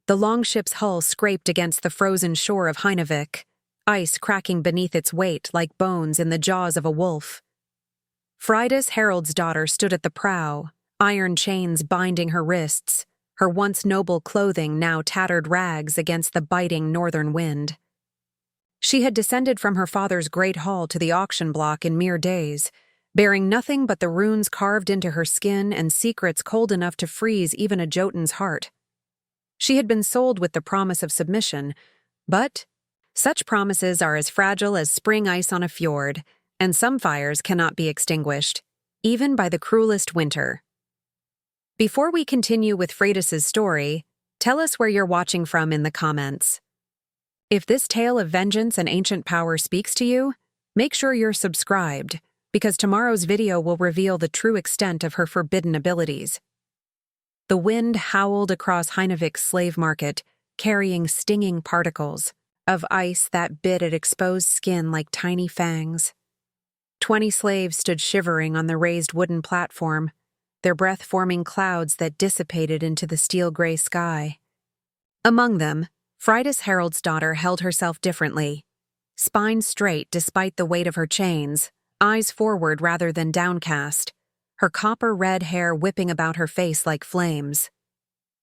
The longship's hull scraped against the frozen shore of Heinavik, ice cracking beneath its weight like bones in the jaws of a wolf. Freydis Haraldsdottir stood at the prow, iron chains binding her wrists, her once noble clothing now tattered rags against the biting northern wind. She had descended from her father's great hall to the auction block in mere days, bearing nothing but the runes carved into her skin and secrets cold enough to freeze even a Jotun's heart. She had been sold with the promise of submission, but such promises are as fragile as spring ice on a fjord, and some fires cannot be extinguished, even by the cruelest winter. Before we continue with Freydis's story, tell us where you're watching from in the comments. If this tale of vengeance and ancient power speaks to you, make sure you're subscribed, because tomorrow's video will reveal the true extent of her forbidden abilities. The wind howled across Heinavik's slave market, carrying stinging particles of ice that bit at exposed skin like tiny fangs. 20 slaves stood shivering on the raised wooden platform, their breath forming clouds that dissipated into the steel-gray sky. Among them, Freydis Haraldsdottir held herself differently. Spine straight despite the weight of her chains, eyes forward rather than downcast, her copper-red hair whipping about her face like flames.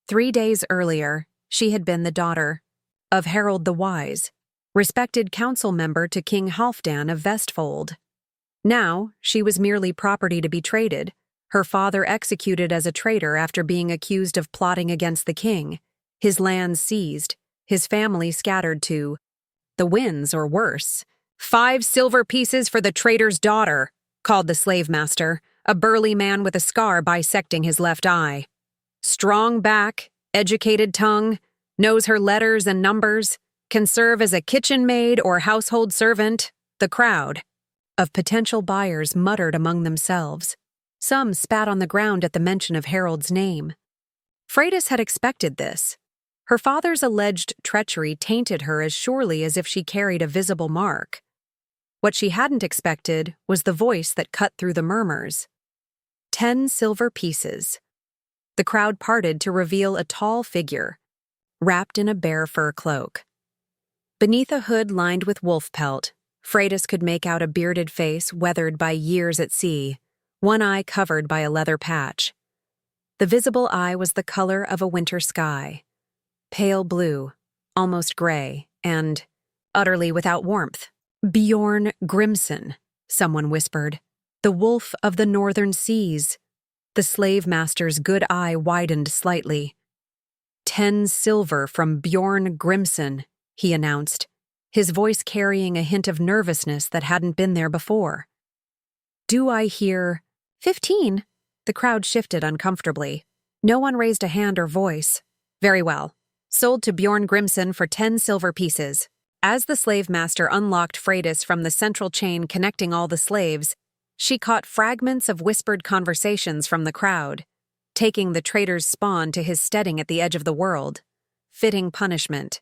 3 days earlier, she had been the daughter of Harald the Wise, respected council member to King Halfdan of Vestfold. Now, she was merely property to be traded, her father executed as a traitor after being accused of plotting against the king, his lands seized, his family scattered to the winds or worse. 5 silver pieces for the traitor's daughter, called the slave master, a burly man with a scar bisecting his left eye. Strong back, educated tongue, knows her letters and numbers, can serve as a kitchen maid or household servant. The crowd of potential buyers muttered among themselves. Some spat on the ground at the mention of Harold's name. Freydis had expected this. Her father's alleged treachery tainted her as surely as if she carried a visible mark. What she hadn't expected was the voice that cut through the murmurs. 10 silver pieces. The crowd parted to reveal a tall figure, wrapped in a bear fur cloak. Beneath a hood lined with wolf pelt, Freydis could make out a bearded face weathered by years at sea, one eye covered by a leather patch. The visible eye was the color of a winter sky, pale blue, almost gray, and utterly without warmth. Bjorn Grimson, someone whispered. The wolf of the northern seas. The slave master's good eye widened slightly. 10 silver from Bjorn Grimson, he announced, his voice carrying a hint of nervousness that hadn't been there before. Do I hear 15? The crowd shifted uncomfortably. No one raised a hand or voice. Very well. Sold to Bjorn Grimson for 10 silver pieces. As the slave master unlocked Freydis from the central chain connecting all the slaves, she caught fragments of whispered conversations from the crowd, taking the traitor's spawn to his steading at the edge of the world. Fitting punishment.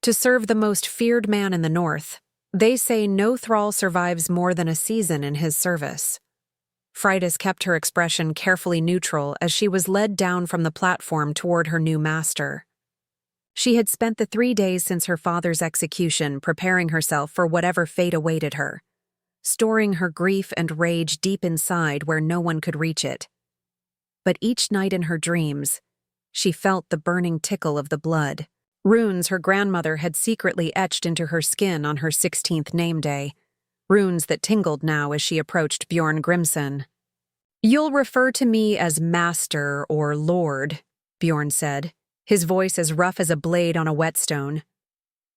To serve the most feared man in the north, they say no thrall survives more than a season in his service. Freydis kept her expression carefully neutral as she was led down from the platform toward her new master. She had spent the 3 days since her father's execution preparing herself for whatever fate awaited her, storing her grief and rage deep inside where no one could reach it. But each night in her dreams, she felt the burning tickle of the blood, runes her grandmother had secretly etched into her skin on her 16th name day, runes that tingled now as she approached Bjorn Grimson. You'll refer to me as Master or Lord, Bjorn said, his voice as rough as a blade on a whetstone.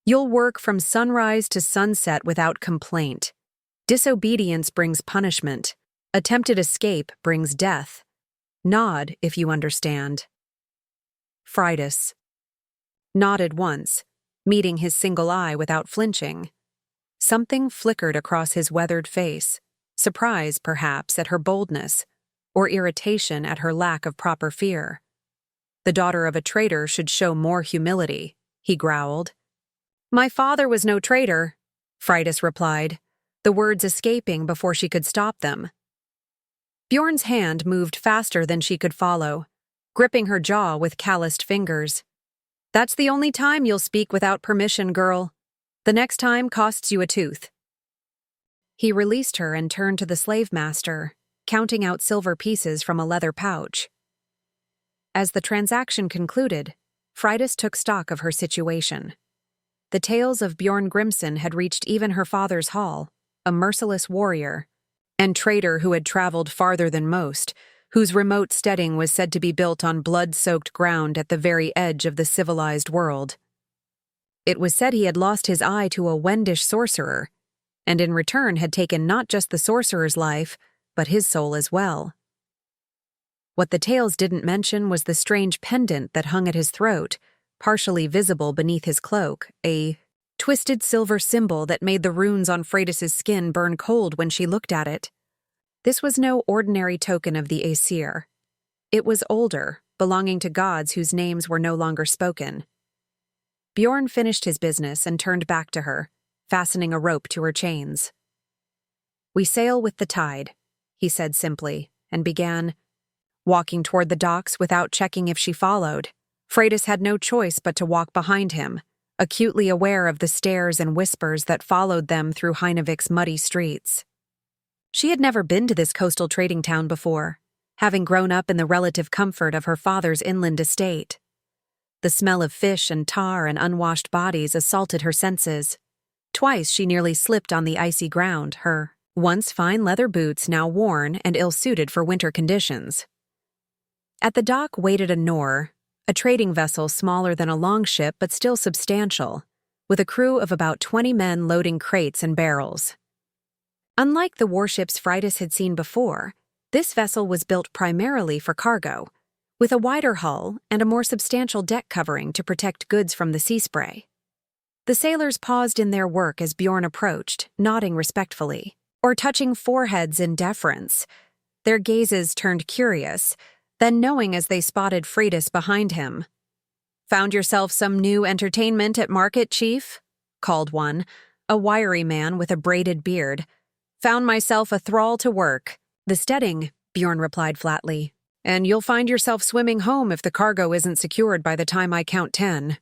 You'll work from sunrise to sunset without complaint. Disobedience brings punishment. Attempted escape brings death. Nod if you understand. Freydis nodded once, meeting his single eye without flinching. Something flickered across his weathered face, surprise perhaps at her boldness, or irritation at her lack of proper fear. The daughter of a traitor should show more humility, he growled. My father was no traitor, Freydis replied, the words escaping before she could stop them. Bjorn's hand moved faster than she could follow, gripping her jaw with calloused fingers. That's the only time you'll speak without permission, girl. The next time costs you a tooth. He released her and turned to the slave master, counting out silver pieces from a leather pouch. As the transaction concluded, Freydis took stock of her situation. The tales of Bjorn Grimson had reached even her father's hall, a merciless warrior, and traitor who had traveled farther than most, whose remote steading was said to be built on blood-soaked ground at the very edge of the civilized world. It was said he had lost his eye to a Wendish sorcerer, and in return had taken not just the sorcerer's life, but his soul as well. What the tales didn't mention was the strange pendant that hung at his throat, partially visible beneath his cloak, a twisted silver symbol that made the runes on Freydis's skin burn cold when she looked at it. This was no ordinary token of the Aesir. It was older, belonging to gods whose names were no longer spoken. Bjorn finished his business and turned back to her, fastening a rope to her chains. "We sail with the tide," he said simply, and began walking toward the docks without checking if she followed. Freydis had no choice but to walk behind him, acutely aware of the stares and whispers that followed them through Heinavik's muddy streets. She had never been to this coastal trading town before, having grown up in the relative comfort of her father's inland estate. The smell of fish and tar and unwashed bodies assaulted her senses. Twice she nearly slipped on the icy ground, her once fine leather boots now worn and ill-suited for winter conditions. At the dock waited a Nor, a trading vessel smaller than a longship but still substantial, with a crew of about 20 men loading crates and barrels. Unlike the warships Freydis had seen before, this vessel was built primarily for cargo, with a wider hull and a more substantial deck covering to protect goods from the sea spray. The sailors paused in their work as Bjorn approached, nodding respectfully, or touching foreheads in deference. Their gazes turned curious, then knowing as they spotted Freydis behind him. "Found yourself some new entertainment at market, Chief?" called one, a wiry man with a braided beard. "Found myself a thrall to work." "The steading," Bjorn replied flatly. "And you'll find yourself swimming home if the cargo isn't secured by the time I count 10.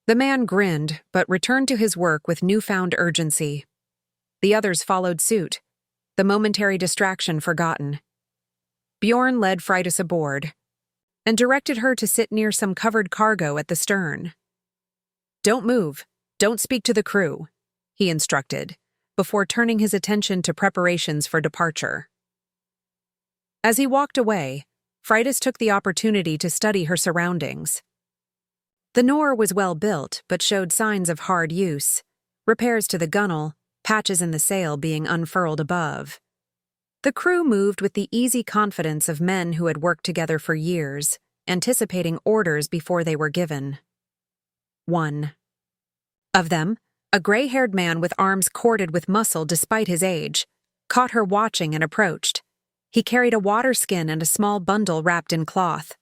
The man grinned, but returned to his work with newfound urgency. The others followed suit, the momentary distraction forgotten. Bjorn led Freydis aboard and directed her to sit near some covered cargo at the stern. "Don't move, don't speak to the crew," he instructed, before turning his attention to preparations for departure. As he walked away, Freydis took the opportunity to study her surroundings. The Nor was well built, but showed signs of hard use, repairs to the gunwale, patches in the sail being unfurled above. The crew moved with the easy confidence of men who had worked together for years, anticipating orders before they were given. One of them, a gray-haired man with arms corded with muscle despite his age, caught her watching and approached. He carried a water skin and a small bundle wrapped in cloth.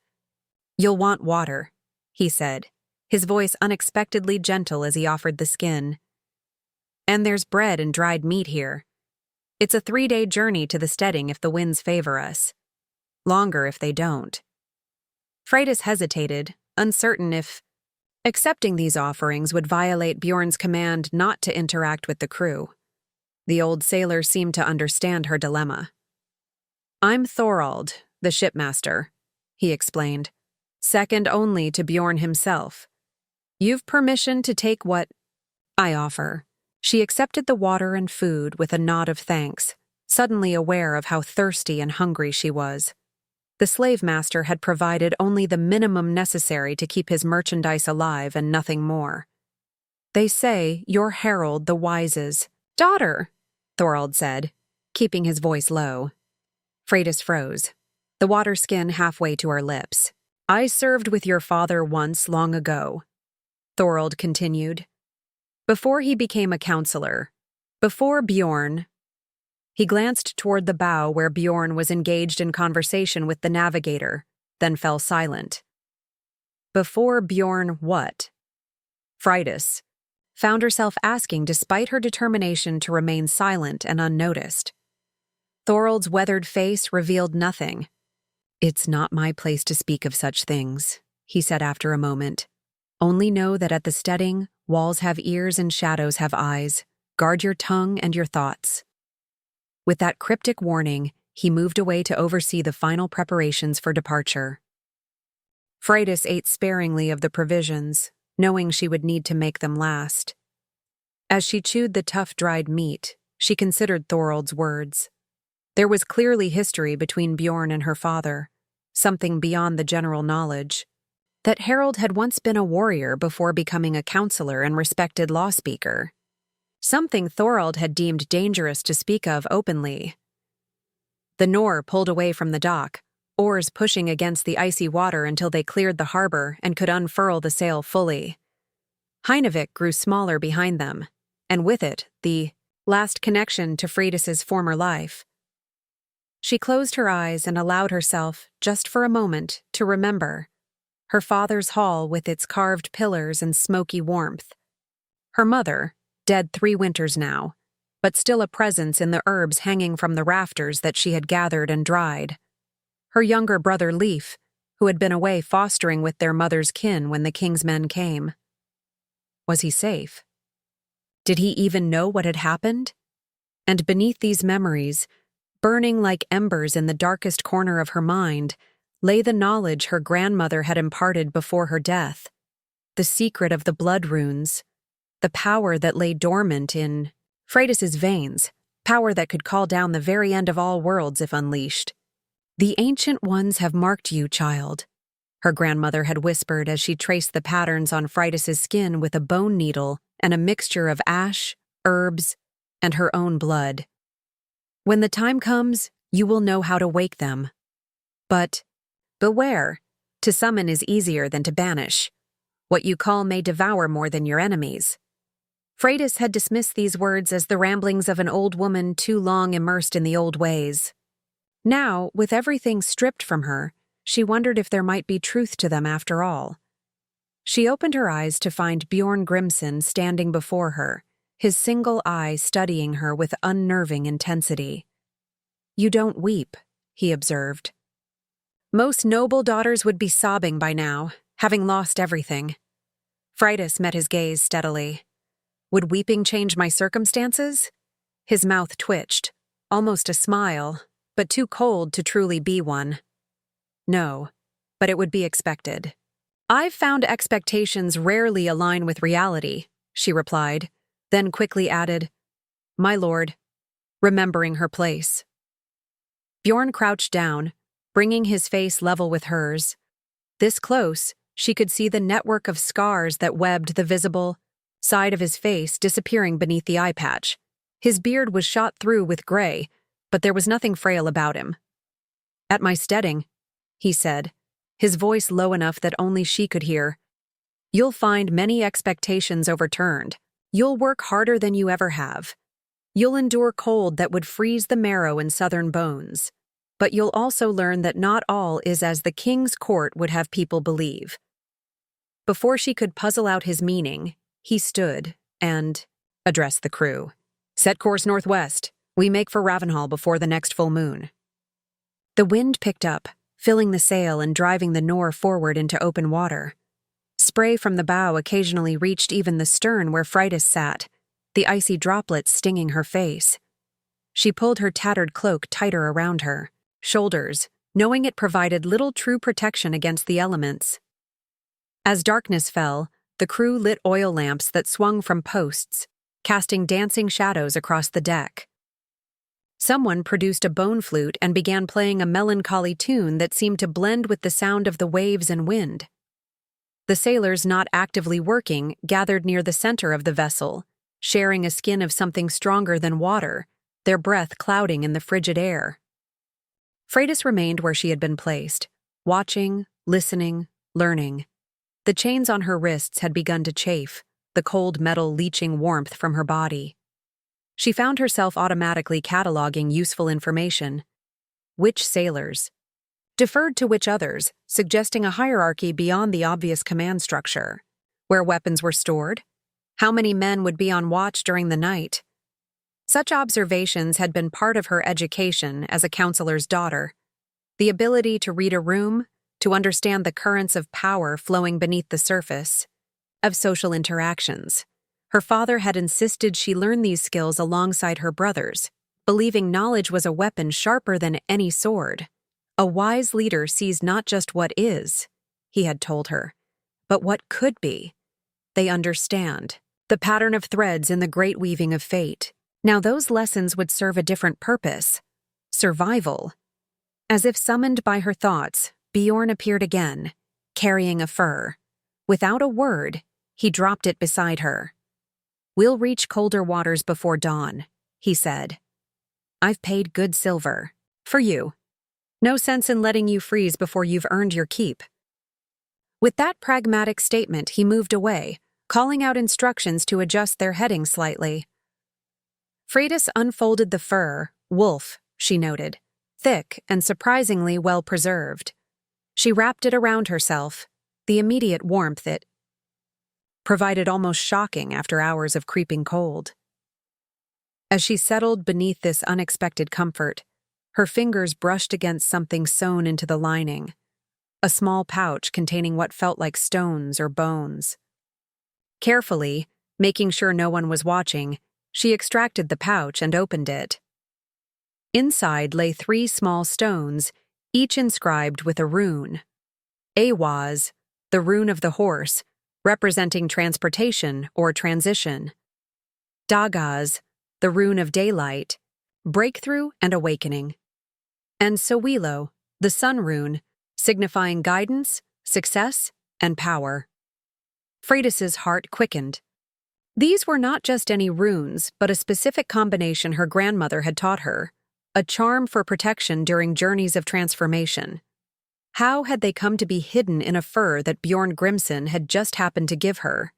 "You'll want water," he said, his voice unexpectedly gentle as he offered the skin. "And there's bread and dried meat here. It's a 3-day journey to the steading if the winds favor us. Longer if they don't." Freydis hesitated, uncertain if accepting these offerings would violate Bjorn's command not to interact with the crew. The old sailor seemed to understand her dilemma. "I'm Thorald, the shipmaster," he explained, second only to Bjorn himself. "You've permission to take what I offer." She accepted the water and food with a nod of thanks, suddenly aware of how thirsty and hungry she was. The slave master had provided only the minimum necessary to keep his merchandise alive and nothing more. "They say you're Harold the Wise's daughter," Thorald said, keeping his voice low. Freydis froze, the water skin halfway to her lips. "I served with your father once long ago," Thorald continued. "Before he became a counselor, before Bjorn—" He glanced toward the bow where Bjorn was engaged in conversation with the navigator, then fell silent. Before Bjorn what? Freydis found herself asking despite her determination to remain silent and unnoticed. Thorald's weathered face revealed nothing. "It's not my place to speak of such things," he said after a moment. Only know that at the steading, walls have ears and shadows have eyes. Guard your tongue and your thoughts." With that cryptic warning, he moved away to oversee the final preparations for departure. Freydis ate sparingly of the provisions, knowing she would need to make them last. As she chewed the tough dried meat, she considered Thorold's words. There was clearly history between Bjorn and her father, something beyond the general knowledge. That Harald had once been a warrior before becoming a counselor and respected law speaker. Something Thorold had deemed dangerous to speak of openly. The Nor pulled away from the dock, oars pushing against the icy water until they cleared the harbor and could unfurl the sail fully. Heinavik grew smaller behind them, and with it, the last connection to Freydis's former life. She closed her eyes and allowed herself, just for a moment, to remember. Her father's hall with its carved pillars and smoky warmth. Her mother, dead 3 winters now, but still a presence in the herbs hanging from the rafters that she had gathered and dried. Her younger brother Leif, who had been away fostering with their mother's kin when the king's men came. Was he safe? Did he even know what had happened? And beneath these memories, burning like embers in the darkest corner of her mind, lay the knowledge her grandmother had imparted before her death, the secret of the blood runes, the power that lay dormant in Freydis's veins, power that could call down the very end of all worlds if unleashed. "The ancient ones have marked you, child," her grandmother had whispered as she traced the patterns on Freydis's skin with a bone needle and a mixture of ash, herbs, and her own blood. "When the time comes, you will know how to wake them. But beware, to summon is easier than to banish. What you call may devour more than your enemies." Freydis had dismissed these words as the ramblings of an old woman too long immersed in the old ways. Now, with everything stripped from her, she wondered if there might be truth to them after all. She opened her eyes to find Bjorn Grimson standing before her, his single eye studying her with unnerving intensity. "You don't weep," he observed. "Most noble daughters would be sobbing by now, having lost everything." Freydis met his gaze steadily. "Would weeping change my circumstances?" His mouth twitched, almost a smile, but too cold to truly be one. "No, but it would be expected." "I've found expectations rarely align with reality," she replied, then quickly added, "My lord," remembering her place. Bjorn crouched down, bringing his face level with hers. This close, she could see the network of scars that webbed the visible side of his face disappearing beneath the eye patch. His beard was shot through with gray, but there was nothing frail about him. "At my steading," he said, his voice low enough that only she could hear, "you'll find many expectations overturned. You'll work harder than you ever have. You'll endure cold that would freeze the marrow in southern bones. But you'll also learn that not all is as the king's court would have people believe." Before she could puzzle out his meaning, he stood and addressed the crew. "Set course northwest. We make for Ravenhall before the next full moon." The wind picked up, filling the sail and driving the Nor forward into open water. Spray from the bow occasionally reached even the stern where Freydis sat, the icy droplets stinging her face. She pulled her tattered cloak tighter around her shoulders, knowing it provided little true protection against the elements. As darkness fell, the crew lit oil lamps that swung from posts, casting dancing shadows across the deck. Someone produced a bone flute and began playing a melancholy tune that seemed to blend with the sound of the waves and wind. The sailors not actively working gathered near the center of the vessel, sharing a skin of something stronger than water, their breath clouding in the frigid air. Freydis remained where she had been placed, watching, listening, learning. The chains on her wrists had begun to chafe, the cold metal leaching warmth from her body. She found herself automatically cataloging useful information. Which sailors? Deferred to which others, suggesting a hierarchy beyond the obvious command structure. Where weapons were stored? How many men would be on watch during the night? Such observations had been part of her education as a counselor's daughter. The ability to read a room, to understand the currents of power flowing beneath the surface, of social interactions. Her father had insisted she learn these skills alongside her brothers, believing knowledge was a weapon sharper than any sword. A wise leader sees not just what is, he had told her, but what could be. They understand the pattern of threads in the great weaving of fate. Now those lessons would serve a different purpose: survival. As if summoned by her thoughts, Bjorn appeared again, carrying a fur. Without a word, he dropped it beside her. "We'll reach colder waters before dawn," he said. "I've paid good silver. For you. No sense in letting you freeze before you've earned your keep." With that pragmatic statement, he moved away, calling out instructions to adjust their heading slightly. Freydis unfolded the fur, wolf, she noted, thick and surprisingly well preserved. She wrapped it around herself, the immediate warmth it provided almost shocking after hours of creeping cold. As she settled beneath this unexpected comfort, her fingers brushed against something sewn into the lining, a small pouch containing what felt like stones or bones. Carefully, making sure no one was watching, she extracted the pouch and opened it. Inside lay 3 small stones, each inscribed with a rune. Awaz, the rune of the horse, representing transportation or transition. Dagaz, the rune of daylight, breakthrough and awakening. And Sowilo, the sun rune, signifying guidance, success, and power. Freydis's heart quickened. These were not just any runes, but a specific combination her grandmother had taught her, a charm for protection during journeys of transformation. How had they come to be hidden in a fur that Bjorn Grimson had just happened to give her?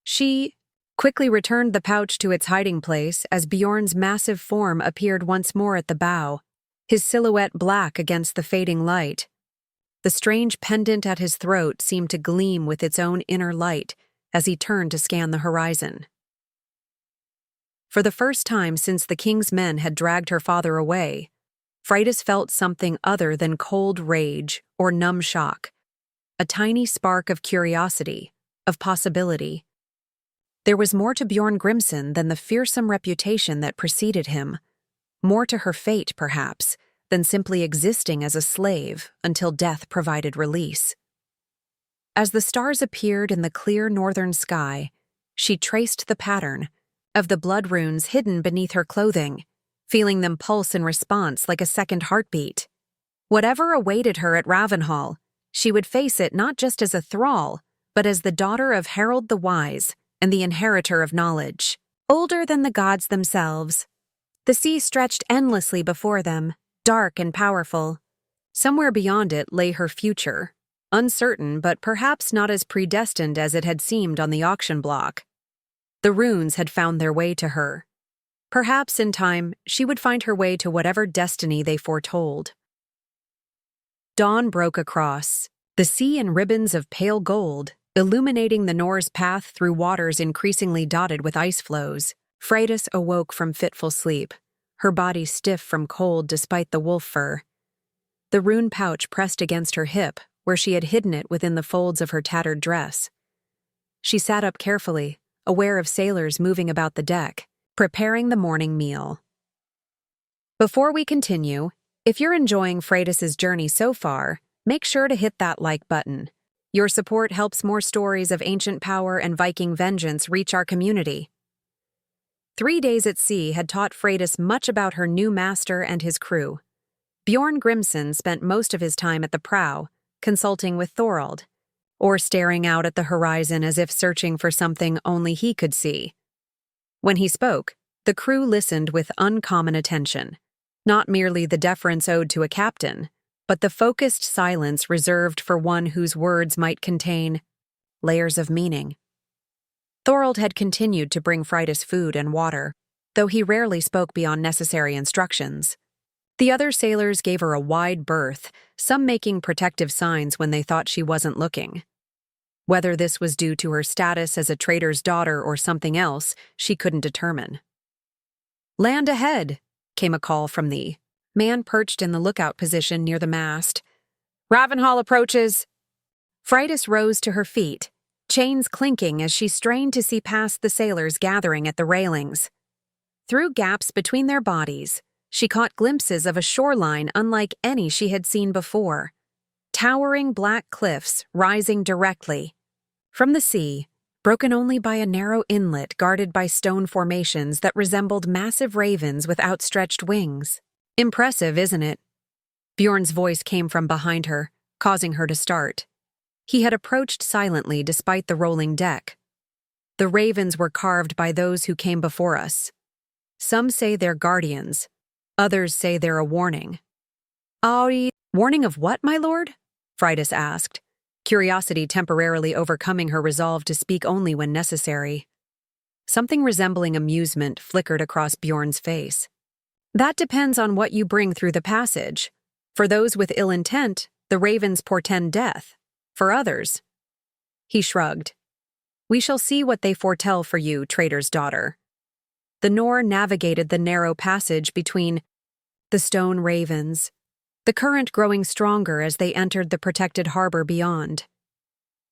She quickly returned the pouch to its hiding place as Bjorn's massive form appeared once more at the bow, his silhouette black against the fading light. The strange pendant at his throat seemed to gleam with its own inner light as he turned to scan the horizon. For the first time since the king's men had dragged her father away, Freydis felt something other than cold rage or numb shock, a tiny spark of curiosity, of possibility. There was more to Bjorn Grimson than the fearsome reputation that preceded him, more to her fate, perhaps, than simply existing as a slave until death provided release. As the stars appeared in the clear northern sky, she traced the pattern of the blood runes hidden beneath her clothing, feeling them pulse in response like a second heartbeat. Whatever awaited her at Ravenhall, she would face it not just as a thrall, but as the daughter of Harold the Wise and the inheritor of knowledge. Older than the gods themselves, the sea stretched endlessly before them, dark and powerful. Somewhere beyond it lay her future, uncertain but perhaps not as predestined as it had seemed on the auction block. The runes had found their way to her. Perhaps in time she would find her way to whatever destiny they foretold. Dawn broke across, the sea in ribbons of pale gold, illuminating the Norse path through waters increasingly dotted with ice flows. Freydis awoke from fitful sleep, her body stiff from cold despite the wolf fur. The rune pouch pressed against her hip, where she had hidden it within the folds of her tattered dress. She sat up carefully, aware of sailors moving about the deck, preparing the morning meal. Before we continue, if you're enjoying Freydis's journey so far, make sure to hit that like button. Your support helps more stories of ancient power and Viking vengeance reach our community. 3 days at sea had taught Freydis much about her new master and his crew. Bjorn Grimson spent most of his time at the prow, consulting with Thorald, or staring out at the horizon as if searching for something only he could see. When he spoke, the crew listened with uncommon attention, not merely the deference owed to a captain, but the focused silence reserved for one whose words might contain layers of meaning. Thorald had continued to bring Freydis food and water, though he rarely spoke beyond necessary instructions. The other sailors gave her a wide berth, some making protective signs when they thought she wasn't looking. Whether this was due to her status as a trader's daughter or something else, she couldn't determine. "Land ahead," came a call from the man perched in the lookout position near the mast. "Ravenhall approaches." Freydis rose to her feet, chains clinking as she strained to see past the sailors gathering at the railings. Through gaps between their bodies, she caught glimpses of a shoreline unlike any she had seen before. Towering black cliffs rising directly from the sea, broken only by a narrow inlet guarded by stone formations that resembled massive ravens with outstretched wings. Impressive, isn't it? Bjorn's voice came from behind her, causing her to start. He had approached silently despite the rolling deck. The ravens were carved by those who came before us. Some say they're guardians, others say they're a warning. Warning of what, my lord? Freydis asked, curiosity temporarily overcoming her resolve to speak only when necessary. Something resembling amusement flickered across Bjorn's face. That depends on what you bring through the passage. For those with ill intent, the ravens portend death. For others, he shrugged. We shall see what they foretell for you, traitor's daughter. The Nor navigated the narrow passage between the stone ravens, the current growing stronger as they entered the protected harbor beyond.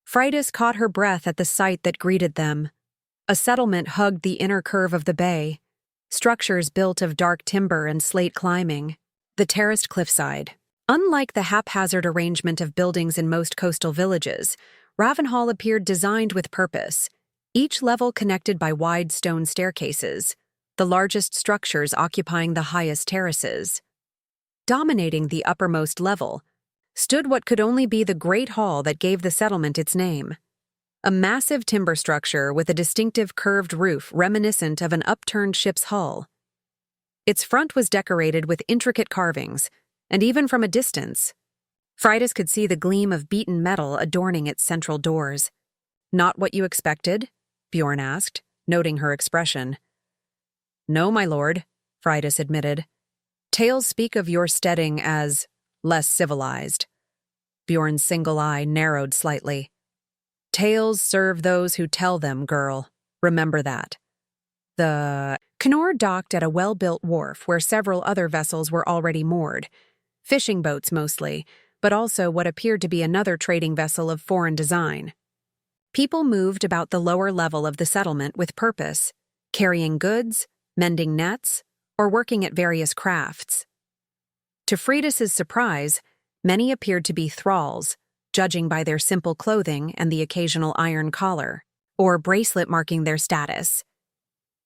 Freydis caught her breath at the sight that greeted them. A settlement hugged the inner curve of the bay, structures built of dark timber and slate climbing, the terraced cliffside. Unlike the haphazard arrangement of buildings in most coastal villages, Ravenhall appeared designed with purpose, each level connected by wide stone staircases, the largest structures occupying the highest terraces. Dominating the uppermost level stood what could only be the great hall that gave the settlement its name. A massive timber structure with a distinctive curved roof reminiscent of an upturned ship's hull. Its front was decorated with intricate carvings, and even from a distance, Freydis could see the gleam of beaten metal adorning its central doors. Not what you expected? Bjorn asked, noting her expression. No, my lord, Freydis admitted. Tales speak of your steading as less civilized. Bjorn's single eye narrowed slightly. Tales serve those who tell them, girl. Remember that. The Knor docked at a well-built wharf where several other vessels were already moored. Fishing boats mostly, but also what appeared to be another trading vessel of foreign design. People moved about the lower level of the settlement with purpose, carrying goods, mending nets, or working at various crafts. To Freydis's surprise, many appeared to be thralls, judging by their simple clothing and the occasional iron collar, or bracelet marking their status.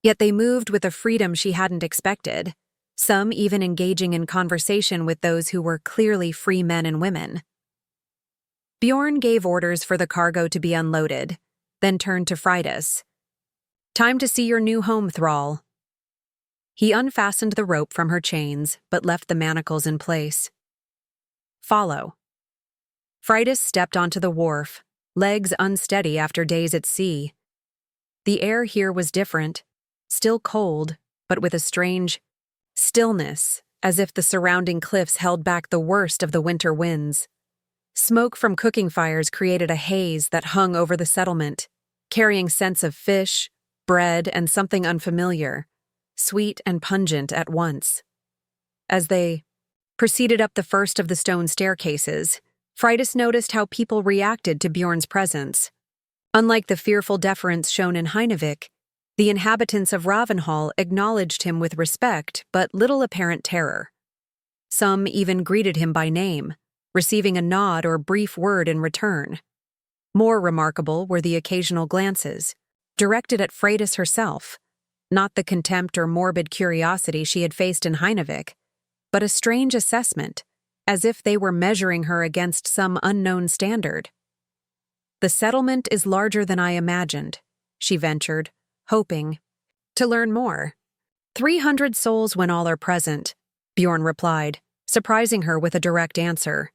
Yet they moved with a freedom she hadn't expected, some even engaging in conversation with those who were clearly free men and women. Bjorn gave orders for the cargo to be unloaded, then turned to Freydis. Time to see your new home, thrall. He unfastened the rope from her chains, but left the manacles in place. Follow. Freydis stepped onto the wharf, legs unsteady after days at sea. The air here was different, still cold, but with a strange stillness, as if the surrounding cliffs held back the worst of the winter winds. Smoke from cooking fires created a haze that hung over the settlement, carrying scents of fish, bread, and something unfamiliar, sweet and pungent at once. As they proceeded up the first of the stone staircases, Freydis noticed how people reacted to Bjorn's presence. Unlike the fearful deference shown in Heinavik, the inhabitants of Ravenhall acknowledged him with respect but little apparent terror. Some even greeted him by name, receiving a nod or brief word in return. More remarkable were the occasional glances, directed at Freydis herself, not the contempt or morbid curiosity she had faced in Heinavik, but a strange assessment, as if they were measuring her against some unknown standard. The settlement is larger than I imagined, she ventured, hoping to learn more. 300 souls when all are present, Bjorn replied, surprising her with a direct answer.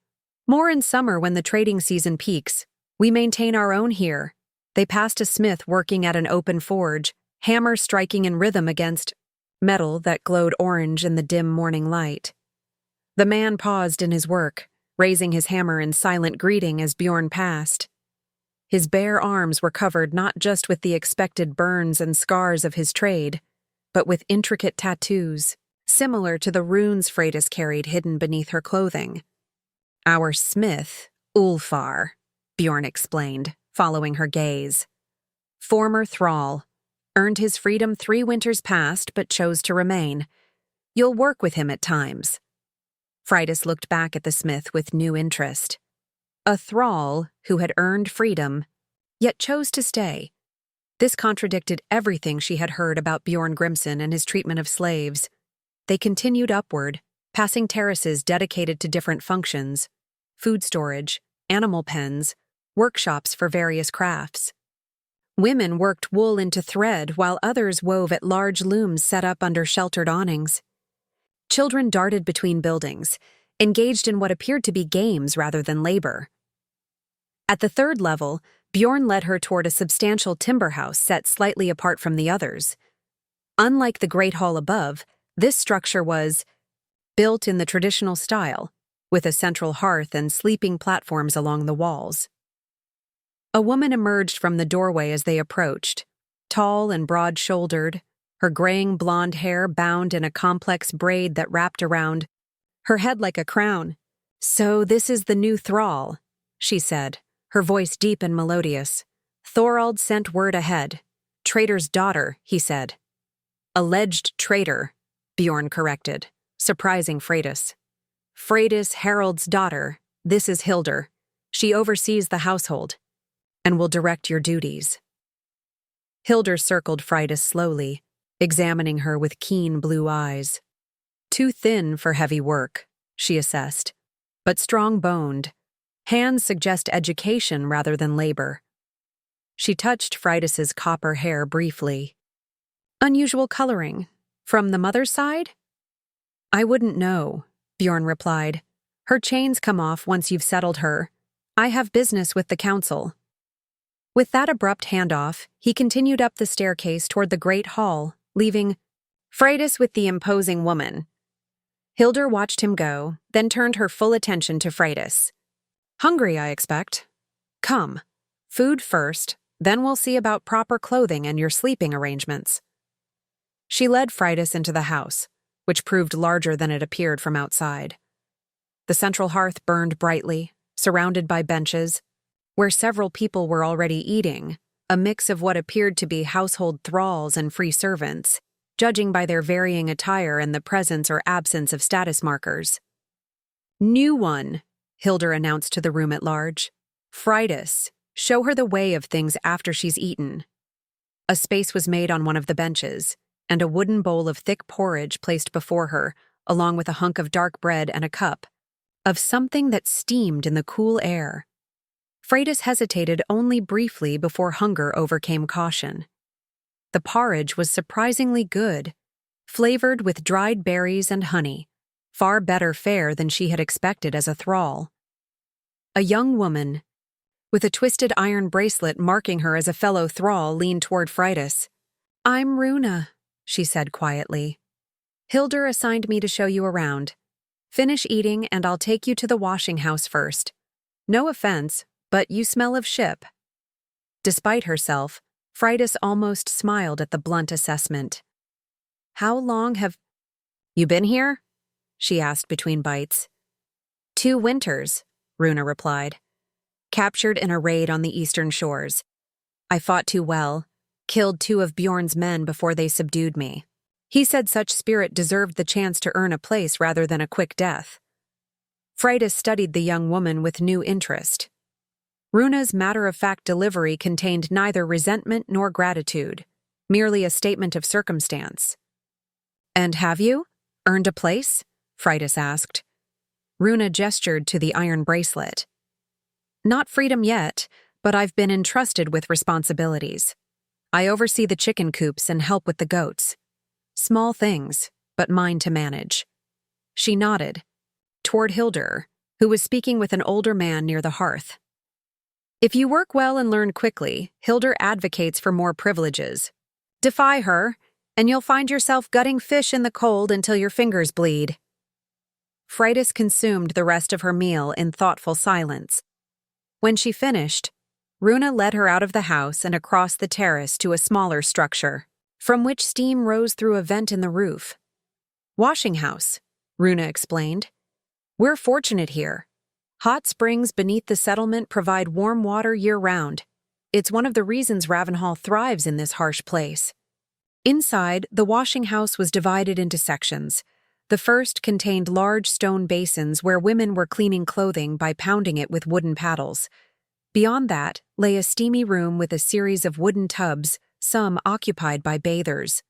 More in summer when the trading season peaks. We maintain our own here. They passed a smith working at an open forge, hammer striking in rhythm against metal that glowed orange in the dim morning light. The man paused in his work, raising his hammer in silent greeting as Bjorn passed. His bare arms were covered not just with the expected burns and scars of his trade, but with intricate tattoos, similar to the runes Freydis carried hidden beneath her clothing. Our smith, Ulfar, Bjorn explained, following her gaze. Former thrall. Earned his freedom 3 winters past, but chose to remain. You'll work with him at times. Freydis looked back at the smith with new interest. A thrall who had earned freedom, yet chose to stay. This contradicted everything she had heard about Bjorn Grimson and his treatment of slaves. They continued upward, passing terraces dedicated to different functions: food storage, animal pens, workshops for various crafts. Women worked wool into thread while others wove at large looms set up under sheltered awnings. Children darted between buildings, engaged in what appeared to be games rather than labor. At the 3rd level, Bjorn led her toward a substantial timber house set slightly apart from the others. Unlike the great hall above, this structure was built in the traditional style, with a central hearth and sleeping platforms along the walls. A woman emerged from the doorway as they approached, tall and broad-shouldered, her graying blonde hair bound in a complex braid that wrapped around her head like a crown. "So this is the new thrall," she said, her voice deep and melodious. "Thorald sent word ahead. Traitor's daughter," he said. "Alleged traitor," Bjorn corrected, surprising Freydis. "Freydis Haraldsdottir, this is Hildur. She oversees the household and will direct your duties." Hildur circled Freydis slowly, examining her with keen blue eyes. "Too thin for heavy work," she assessed, "but strong-boned. Hands suggest education rather than labor." She touched Freydis's copper hair briefly. "Unusual coloring. From the mother's side?" "I wouldn't know," Bjorn replied. "Her chains come off once you've settled her. I have business with the council." With that abrupt handoff, he continued up the staircase toward the great hall, leaving Freydis with the imposing woman. Hildur watched him go, then turned her full attention to Freydis. "Hungry, I expect. Come. Food first, then we'll see about proper clothing and your sleeping arrangements." She led Freydis into the house, which proved larger than it appeared from outside. The central hearth burned brightly, surrounded by benches, where several people were already eating, a mix of what appeared to be household thralls and free servants, judging by their varying attire and the presence or absence of status markers. "New one," Hildur announced to the room at large. "Freydis, show her the way of things after she's eaten." A space was made on one of the benches, and a wooden bowl of thick porridge placed before her, along with a hunk of dark bread and a cup of something that steamed in the cool air. Freydis hesitated only briefly before hunger overcame caution. The porridge was surprisingly good, flavored with dried berries and honey, far better fare than she had expected as a thrall. A young woman, with a twisted iron bracelet marking her as a fellow thrall, leaned toward Freydis. "I'm Runa," she said quietly. "Hildur assigned me to show you around. Finish eating and I'll take you to the washing house first. No offense, but you smell of ship." Despite herself, Freydis almost smiled at the blunt assessment. "How long have you been here?" she asked between bites. 2 winters, Runa replied. "Captured in a raid on the eastern shores. I fought too well, killed 2 of Bjorn's men before they subdued me. He said such spirit deserved the chance to earn a place rather than a quick death." Freydis studied the young woman with new interest. Runa's matter-of-fact delivery contained neither resentment nor gratitude, merely a statement of circumstance. "And have you earned a place?" Freydis asked. Runa gestured to the iron bracelet. "Not freedom yet, but I've been entrusted with responsibilities. I oversee the chicken coops and help with the goats. Small things, but mine to manage." She nodded, toward Hildur, who was speaking with an older man near the hearth. "If you work well and learn quickly, Hildur advocates for more privileges. Defy her, and you'll find yourself gutting fish in the cold until your fingers bleed." Freydis consumed the rest of her meal in thoughtful silence. When she finished, Runa led her out of the house and across the terrace to a smaller structure, from which steam rose through a vent in the roof. "Washing house," Runa explained. "We're fortunate here. Hot springs beneath the settlement provide warm water year-round. It's one of the reasons Ravenhall thrives in this harsh place. Inside, the washing house was divided into sections. The first contained large stone basins where women were cleaning clothing by pounding it with wooden paddles. Beyond that lay a steamy room with a series of wooden tubs, some occupied by bathers.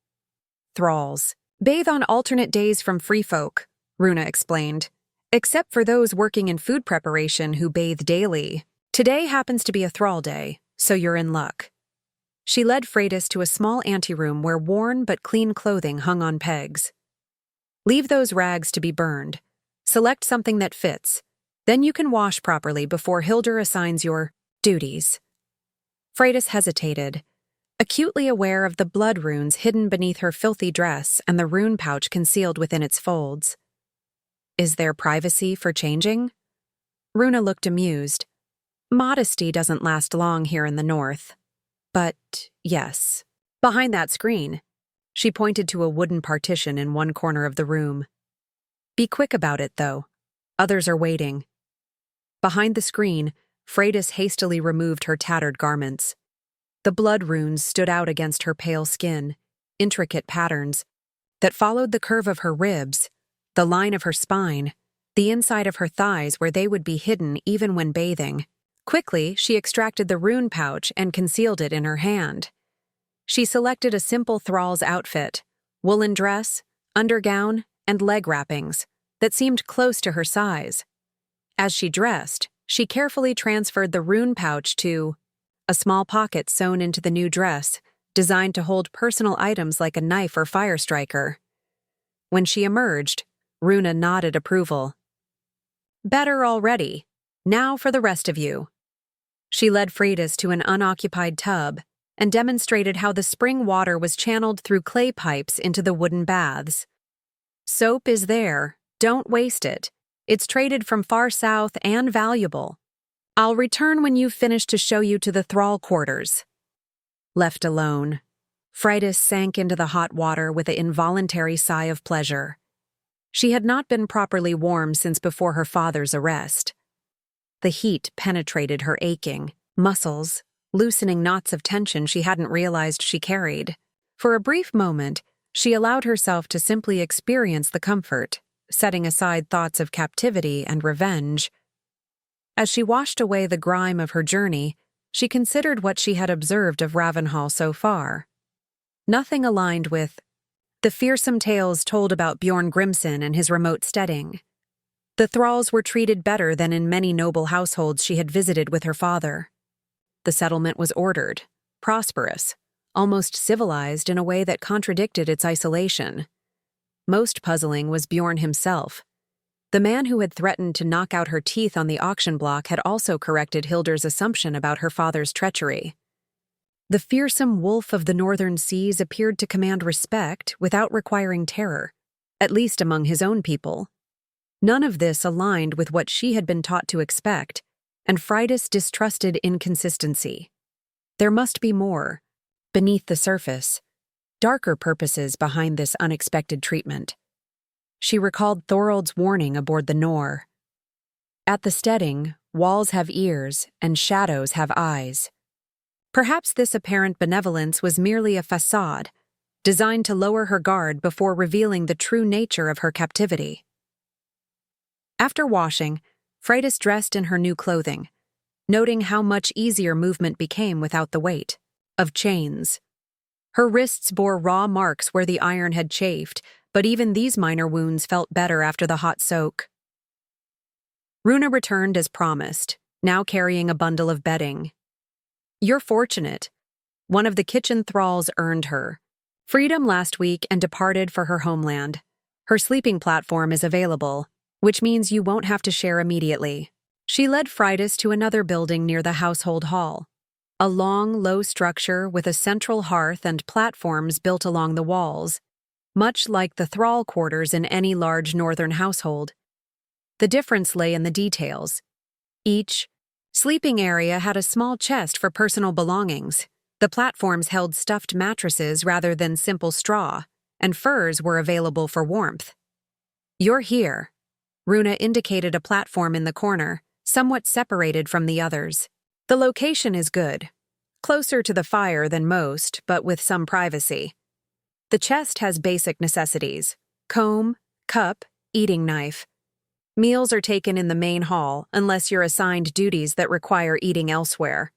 Thralls bathe on alternate days from free folk, Runa explained, except for those working in food preparation who bathe daily. Today happens to be a thrall day, so you're in luck. She led Freydis to a small anteroom where worn but clean clothing hung on pegs. Leave those rags to be burned. Select something that fits. Then you can wash properly before Hildur assigns your duties. Freydis hesitated, acutely aware of the blood runes hidden beneath her filthy dress and the rune pouch concealed within its folds. Is there privacy for changing? Runa looked amused. Modesty doesn't last long here in the north. But, yes. Behind that screen. She pointed to a wooden partition in one corner of the room. Be quick about it, though. Others are waiting. Behind the screen, Freydis hastily removed her tattered garments. The blood runes stood out against her pale skin, intricate patterns that followed the curve of her ribs, the line of her spine, the inside of her thighs where they would be hidden even when bathing. Quickly, she extracted the rune pouch and concealed it in her hand. She selected a simple thrall's outfit, woolen dress, undergown, and leg wrappings that seemed close to her size. As she dressed, she carefully transferred the rune pouch to a small pocket sewn into the new dress, designed to hold personal items like a knife or fire striker. When she emerged, Runa nodded approval. Better already. Now for the rest of you. She led Freydis to an unoccupied tub and demonstrated how the spring water was channeled through clay pipes into the wooden baths. Soap is there. Don't waste it. It's traded from far south and valuable. I'll return when you've finished to show you to the thrall quarters. Left alone, Freydis sank into the hot water with an involuntary sigh of pleasure. She had not been properly warm since before her father's arrest. The heat penetrated her aching muscles, loosening knots of tension she hadn't realized she carried. For a brief moment, she allowed herself to simply experience the comfort, setting aside thoughts of captivity and revenge. As she washed away the grime of her journey, she considered what she had observed of Ravenhall so far. Nothing aligned with the fearsome tales told about Bjorn Grimson and his remote steading. The thralls were treated better than in many noble households she had visited with her father. The settlement was ordered, prosperous, almost civilized in a way that contradicted its isolation. Most puzzling was Bjorn himself. The man who had threatened to knock out her teeth on the auction block had also corrected Hildur's assumption about her father's treachery. The fearsome wolf of the northern seas appeared to command respect without requiring terror, at least among his own people. None of this aligned with what she had been taught to expect, and Freydis distrusted inconsistency. There must be more, beneath the surface, darker purposes behind this unexpected treatment. She recalled Thorold's warning aboard the Nor. At the steading, walls have ears and shadows have eyes. Perhaps this apparent benevolence was merely a facade, designed to lower her guard before revealing the true nature of her captivity. After washing, Freydis dressed in her new clothing, noting how much easier movement became without the weight of chains. Her wrists bore raw marks where the iron had chafed, but even these minor wounds felt better after the hot soak. Runa returned as promised, now carrying a bundle of bedding. You're fortunate. One of the kitchen thralls earned her freedom last week and departed for her homeland. Her sleeping platform is available, which means you won't have to share immediately. She led Freydis to another building near the household hall, a long, low structure with a central hearth and platforms built along the walls, much like the thrall quarters in any large northern household. The difference lay in the details. Each sleeping area had a small chest for personal belongings. The platforms held stuffed mattresses rather than simple straw, and furs were available for warmth. You're here. Runa indicated a platform in the corner, somewhat separated from the others. The location is good. closer to the fire than most, but with some privacy. The chest has basic necessities: comb, cup, eating knife. Meals are taken in the main hall unless you're assigned duties that require eating elsewhere.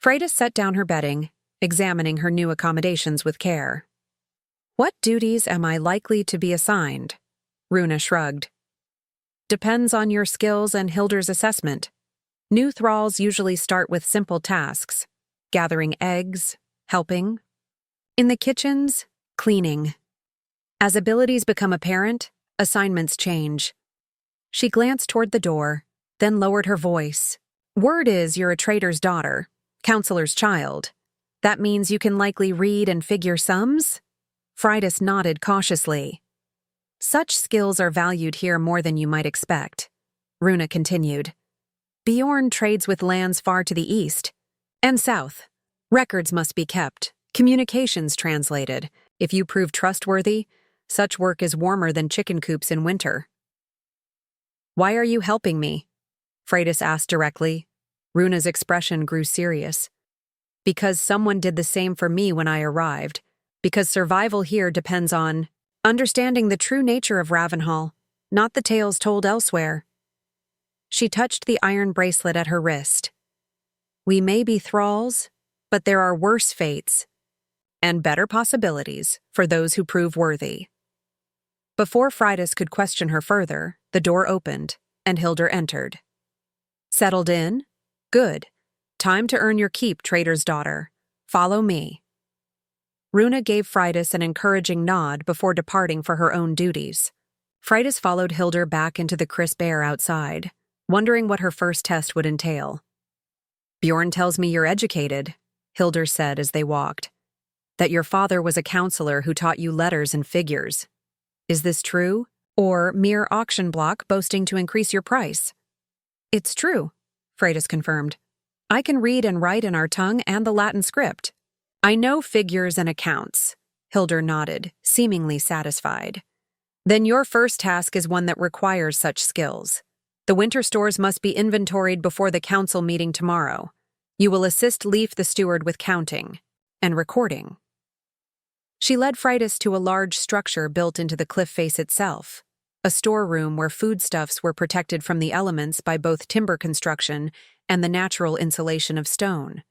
Freydis set down her bedding, examining her new accommodations with care. What duties am I likely to be assigned? Runa shrugged. Depends on your skills and Hilder's assessment. New thralls usually start with simple tasks: gathering eggs, helping. In the kitchens, cleaning. As abilities become apparent, assignments change. She glanced toward the door, then lowered her voice. Word is you're a traitor's daughter, counselor's child. That means you can likely read and figure sums? Freydis nodded cautiously. Such skills are valued here more than you might expect. Runa continued. Bjorn trades with lands far to the east and south. Records must be kept, communications translated. If you prove trustworthy, such work is warmer than chicken coops in winter. Why are you helping me? Freydis asked directly. Runa's expression grew serious. Because someone did the same for me when I arrived. Because survival here depends on understanding the true nature of Ravenhall, not the tales told elsewhere. She touched the iron bracelet at her wrist. We may be thralls, but there are worse fates and better possibilities for those who prove worthy. Before Freydis could question her further, the door opened, and Hilder entered. Settled in? Good. Time to earn your keep, traitor's daughter. Follow me. Runa gave Freydis an encouraging nod before departing for her own duties. Freydis followed Hilder back into the crisp air outside, wondering what her first test would entail. Bjorn tells me you're educated, Hilder said as they walked. That your father was a counselor who taught you letters and figures. Is this true, or mere auction block boasting to increase your price? It's true, Freydis confirmed. I can read and write in our tongue and the Latin script. I know figures and accounts, Hilder nodded, seemingly satisfied. Then your first task is one that requires such skills. The winter stores must be inventoried before the council meeting tomorrow. You will assist Leif the steward with counting and recording. She led Freydis to a large structure built into the cliff face itself, a storeroom where foodstuffs were protected from the elements by both timber construction and the natural insulation of stone.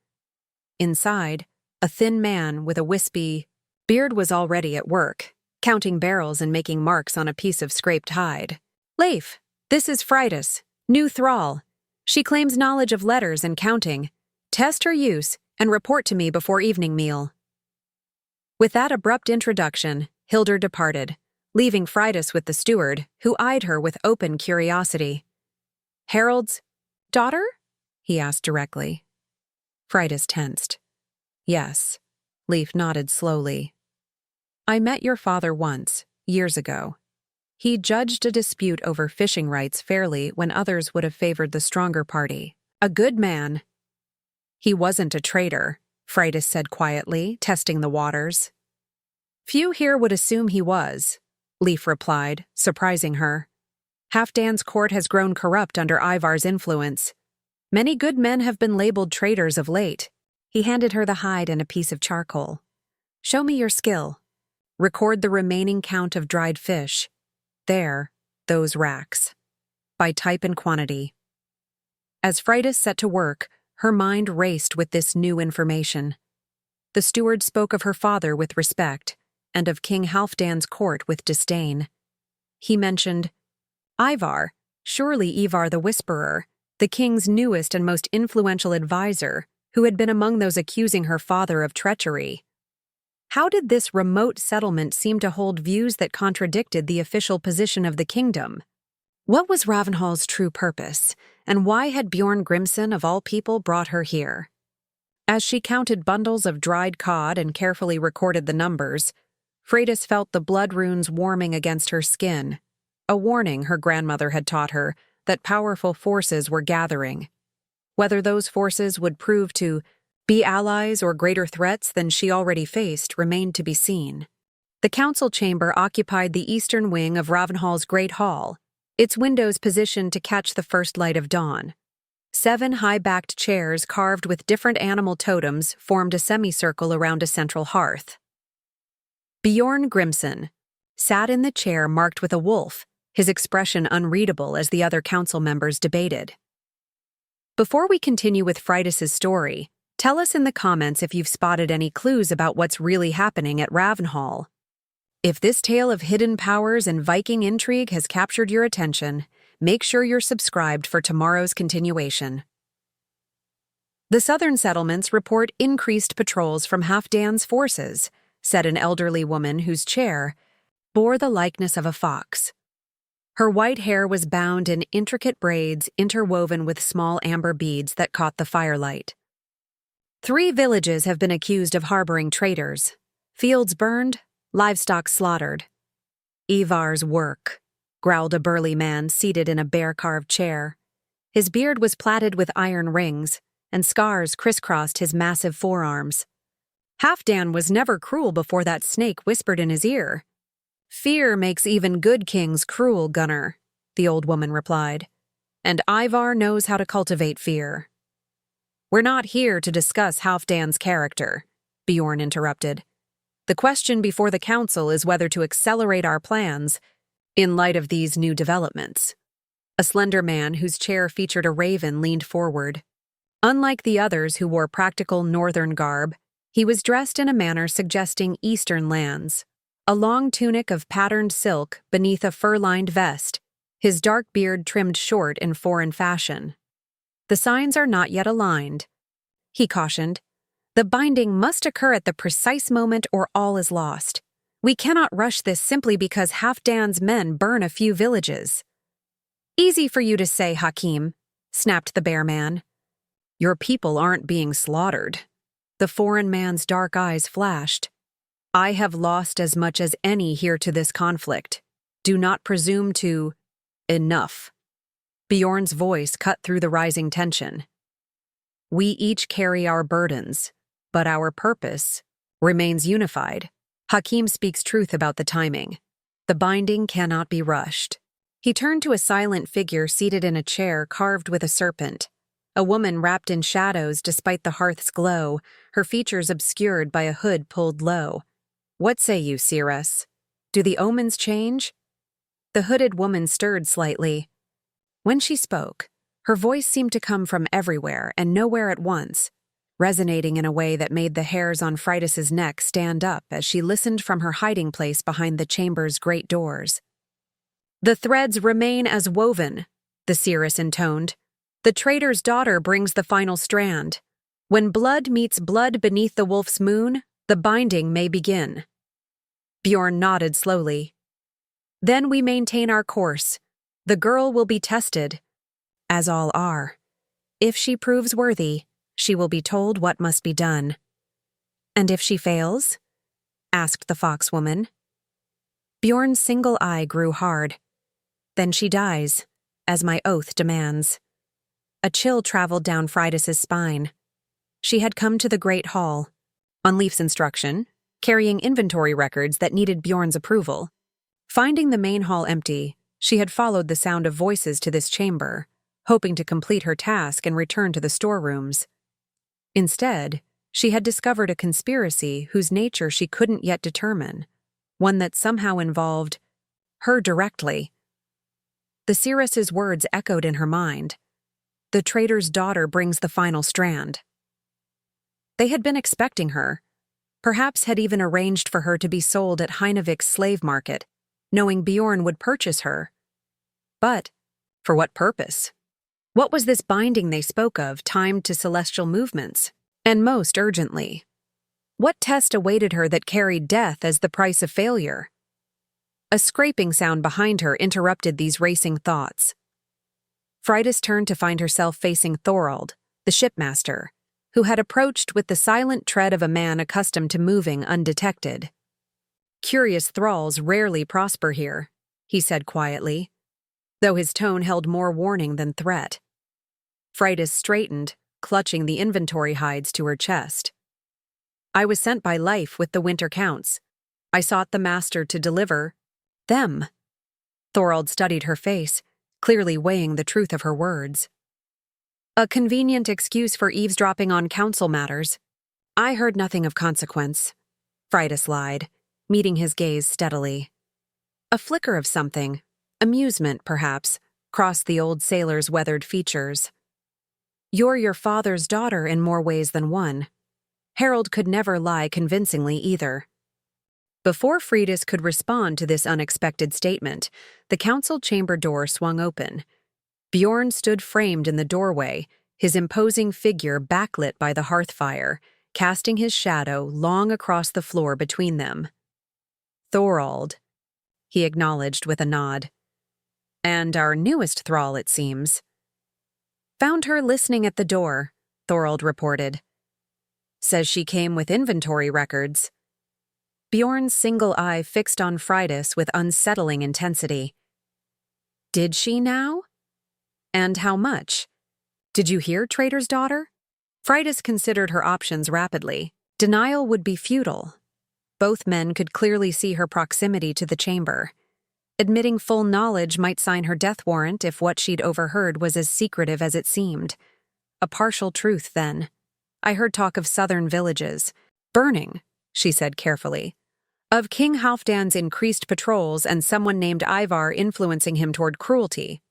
Inside, a thin man with a wispy beard was already at work, counting barrels and making marks on a piece of scraped hide. Leif, this is Freydis, new thrall. She claims knowledge of letters and counting. Test her use and report to me before evening meal. With that abrupt introduction, Hilder departed, leaving Freydis with the steward, who eyed her with open curiosity. Harald's daughter? He asked directly. Freydis tensed. Yes, Leif nodded slowly. I met your father once, years ago. He judged a dispute over fishing rights fairly when others would have favored the stronger party. A good man. He wasn't a traitor, Freydis said quietly, testing the waters. Few here would assume he was, Leif replied, surprising her. Halfdan's court has grown corrupt under Ivar's influence. Many good men have been labeled traitors of late. He handed her the hide and a piece of charcoal. Show me your skill. Record the remaining count of dried fish. There, those racks. By type and quantity. As Freydis set to work, her mind raced with this new information. The steward spoke of her father with respect, and of King Halfdan's court with disdain. He mentioned Ivar, surely Ivar the Whisperer, the king's newest and most influential advisor, who had been among those accusing her father of treachery. How did this remote settlement seem to hold views that contradicted the official position of the kingdom? What was Ravenhall's true purpose, and why had Bjorn Grimson, of all people, brought her here? As she counted bundles of dried cod and carefully recorded the numbers, Freydis felt the blood runes warming against her skin, a warning her grandmother had taught her that powerful forces were gathering. Whether those forces would prove to be allies or greater threats than she already faced remained to be seen. The council chamber occupied the eastern wing of Ravenhall's great hall, its windows positioned to catch the first light of dawn. 7 high-backed chairs carved with different animal totems formed a semicircle around a central hearth. Bjorn Grimson sat in the chair marked with a wolf, his expression unreadable as the other council members debated. Before we continue with Freydis' story, tell us in the comments if you've spotted any clues about what's really happening at Ravenhall. If this tale of hidden powers and Viking intrigue has captured your attention, make sure you're subscribed for tomorrow's continuation. The southern settlements report increased patrols from Halfdan's forces, said an elderly woman whose chair bore the likeness of a fox. Her white hair was bound in intricate braids interwoven with small amber beads that caught the firelight. 3 villages have been accused of harboring traitors. Fields burned, livestock slaughtered. Ivar's work, growled a burly man seated in a bear-carved chair. His beard was plaited with iron rings, and scars crisscrossed his massive forearms. Halfdan was never cruel before that snake whispered in his ear. Fear makes even good kings cruel, Gunnar, the old woman replied. And Ivar knows how to cultivate fear. We're not here to discuss Halfdan's character, Bjorn interrupted. The question before the council is whether to accelerate our plans in light of these new developments. A slender man whose chair featured a raven leaned forward. Unlike the others who wore practical northern garb, he was dressed in a manner suggesting eastern lands. A long tunic of patterned silk beneath a fur-lined vest, his dark beard trimmed short in foreign fashion. The signs are not yet aligned, he cautioned. The binding must occur at the precise moment or all is lost. We cannot rush this simply because Halfdan's men burn a few villages. Easy for you to say, Hakim, snapped the bear man. Your people aren't being slaughtered. The foreign man's dark eyes flashed. I have lost as much as any here to this conflict. Do not presume to... Enough. Bjorn's voice cut through the rising tension. We each carry our burdens, but our purpose remains unified. Hakim speaks truth about the timing. The binding cannot be rushed. He turned to a silent figure seated in a chair carved with a serpent. A woman wrapped in shadows despite the hearth's glow, her features obscured by a hood pulled low. What say you, seeress? Do the omens change? The hooded woman stirred slightly. When she spoke, her voice seemed to come from everywhere and nowhere at once, resonating in a way that made the hairs on Freydis' neck stand up as she listened from her hiding place behind the chamber's great doors. The threads remain as woven, the seeress intoned. The traitor's daughter brings the final strand. When blood meets blood beneath the wolf's moon, the binding may begin. Bjorn nodded slowly. Then we maintain our course. The girl will be tested, as all are. If she proves worthy, she will be told what must be done. And if she fails? Asked the foxwoman. Bjorn's single eye grew hard. Then she dies, as my oath demands. A chill traveled down Freydis' spine. She had come to the great hall, on Leif's instruction, carrying inventory records that needed Bjorn's approval. Finding the main hall empty, she had followed the sound of voices to this chamber, hoping to complete her task and return to the storerooms. Instead, she had discovered a conspiracy whose nature she couldn't yet determine, one that somehow involved her directly. The seeress's words echoed in her mind. The traitor's daughter brings the final strand. They had been expecting her, perhaps had even arranged for her to be sold at Heinavik's slave market, knowing Bjorn would purchase her. But, for what purpose? What was this binding they spoke of, timed to celestial movements? And most urgently, what test awaited her that carried death as the price of failure? A scraping sound behind her interrupted these racing thoughts. Freydis turned to find herself facing Thorold, the shipmaster, who had approached with the silent tread of a man accustomed to moving undetected. Curious thralls rarely prosper here, he said quietly, though his tone held more warning than threat. Freydis straightened, clutching the inventory hides to her chest. I was sent by Leif with the winter counts. I sought the master to deliver them. Thorold studied her face, clearly weighing the truth of her words. A convenient excuse for eavesdropping on council matters. I heard nothing of consequence, Freydis lied, meeting his gaze steadily. A flicker of something, amusement perhaps, crossed the old sailor's weathered features. You're your father's daughter in more ways than one. Harold could never lie convincingly either. Before Freydis could respond to this unexpected statement, the council chamber door swung open. Bjorn stood framed in the doorway, his imposing figure backlit by the hearth fire, casting his shadow long across the floor between them. Thorald, he acknowledged with a nod. And our newest thrall, it seems. Found her listening at the door, Thorald reported. Says she came with inventory records. Bjorn's single eye fixed on Freydis with unsettling intensity. Did she now? And how much? Did you hear, Traitor's daughter? Freydis considered her options rapidly. Denial would be futile. Both men could clearly see her proximity to the chamber. Admitting full knowledge might sign her death warrant if what she'd overheard was as secretive as it seemed. A partial truth, then. I heard talk of southern villages. Burning, she said carefully. Of King Halfdan's increased patrols and someone named Ivar influencing him toward cruelty.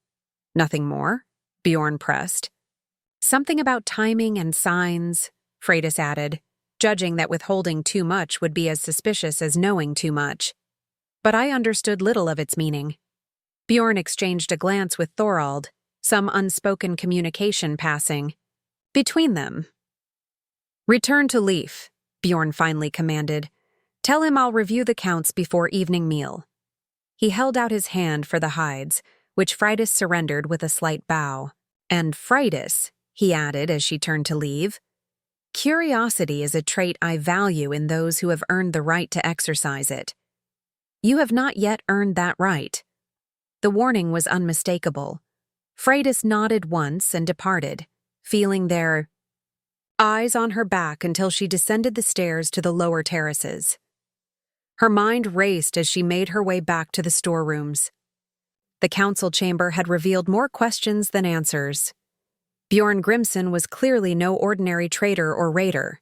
Nothing more? Bjorn pressed. Something about timing and signs, Freydis added, judging that withholding too much would be as suspicious as knowing too much. But I understood little of its meaning. Bjorn exchanged a glance with Thorald, some unspoken communication passing. Between them. Return to Leif, Bjorn finally commanded. Tell him I'll review the counts before evening meal. He held out his hand for the hides, which Freydis surrendered with a slight bow. And Freydis, he added as she turned to leave, curiosity is a trait I value in those who have earned the right to exercise it. You have not yet earned that right. The warning was unmistakable. Freydis nodded once and departed, feeling their eyes on her back until she descended the stairs to the lower terraces. Her mind raced as she made her way back to the storerooms. The council chamber had revealed more questions than answers. Bjorn Grimson was clearly no ordinary traitor or raider.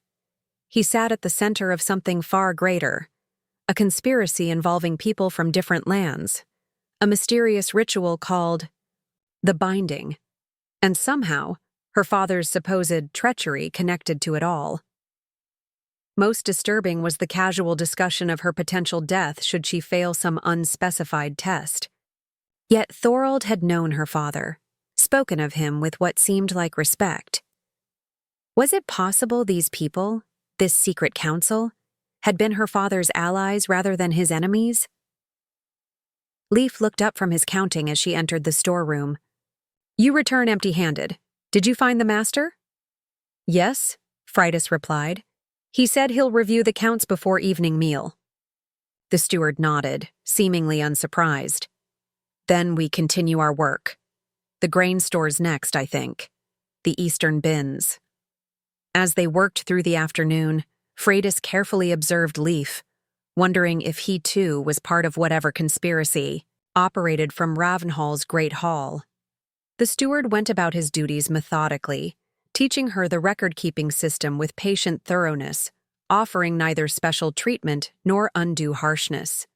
He sat at the center of something far greater, a conspiracy involving people from different lands, a mysterious ritual called the Binding, and somehow her father's supposed treachery connected to it all. Most disturbing was the casual discussion of her potential death should she fail some unspecified test. Yet Thorald had known her father, spoken of him with what seemed like respect. Was it possible these people, this secret council, had been her father's allies rather than his enemies? Leif looked up from his counting as she entered the storeroom. You return empty-handed. Did you find the master? Yes, Freydis replied. He said he'll review the counts before evening meal. The steward nodded, seemingly unsurprised. Then we continue our work. The grain store's next, I think. The eastern bins. As they worked through the afternoon, Freydis carefully observed Leif, wondering if he too was part of whatever conspiracy operated from Ravenhall's great hall. The steward went about his duties methodically, teaching her the record-keeping system with patient thoroughness, offering neither special treatment nor undue harshness.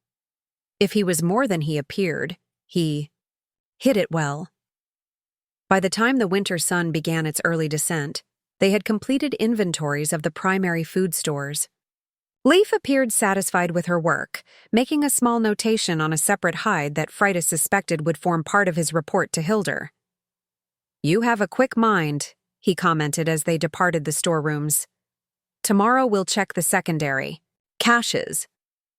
If he was more than he appeared, he hid it well. By the time the winter sun began its early descent, they had completed inventories of the primary food stores. Leif appeared satisfied with her work, making a small notation on a separate hide that Freydis suspected would form part of his report to Hildur. You have a quick mind, he commented as they departed the storerooms. Tomorrow we'll check the secondary caches,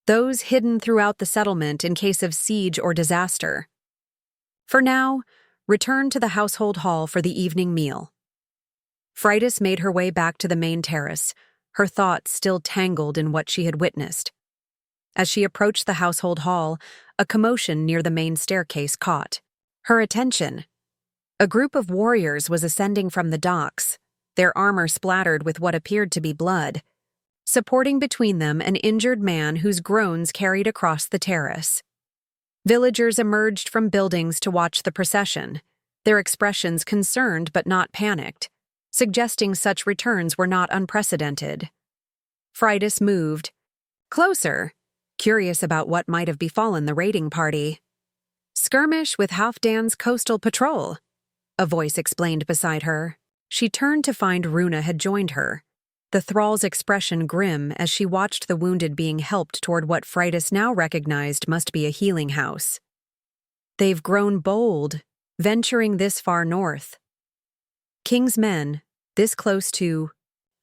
those hidden throughout the settlement in case of siege or disaster. For now, return to the household hall for the evening meal. Freydis made her way back to the main terrace, her thoughts still tangled in what she had witnessed. As she approached the household hall, a commotion near the main staircase caught her attention. A group of warriors was ascending from the docks, their armor splattered with what appeared to be blood, supporting between them an injured man whose groans carried across the terrace. Villagers emerged from buildings to watch the procession, their expressions concerned but not panicked, suggesting such returns were not unprecedented. Freydis moved closer, curious about what might have befallen the raiding party. "Skirmish with Halfdan's coastal patrol," a voice explained beside her. She turned to find Runa had joined her, the thrall's expression grim as she watched the wounded being helped toward what Freydis now recognized must be a healing house. "They've grown bold, venturing this far north. King's men, this close to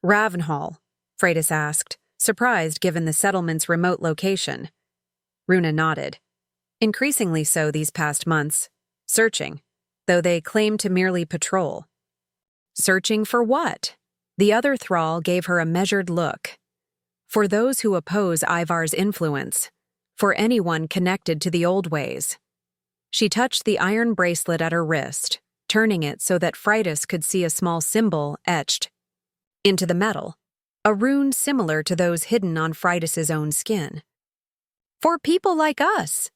Ravenhall?" Freydis asked, surprised given the settlement's remote location. Runa nodded. "Increasingly so these past months. Searching, though they claim to merely patrol." "Searching for what?" The other thrall gave her a measured look. "For those who oppose Ivar's influence. For anyone connected to the old ways." She touched the iron bracelet at her wrist, turning it so that Freydis could see a small symbol etched into the metal, a rune similar to those hidden on Freydis's own skin. "For people like us."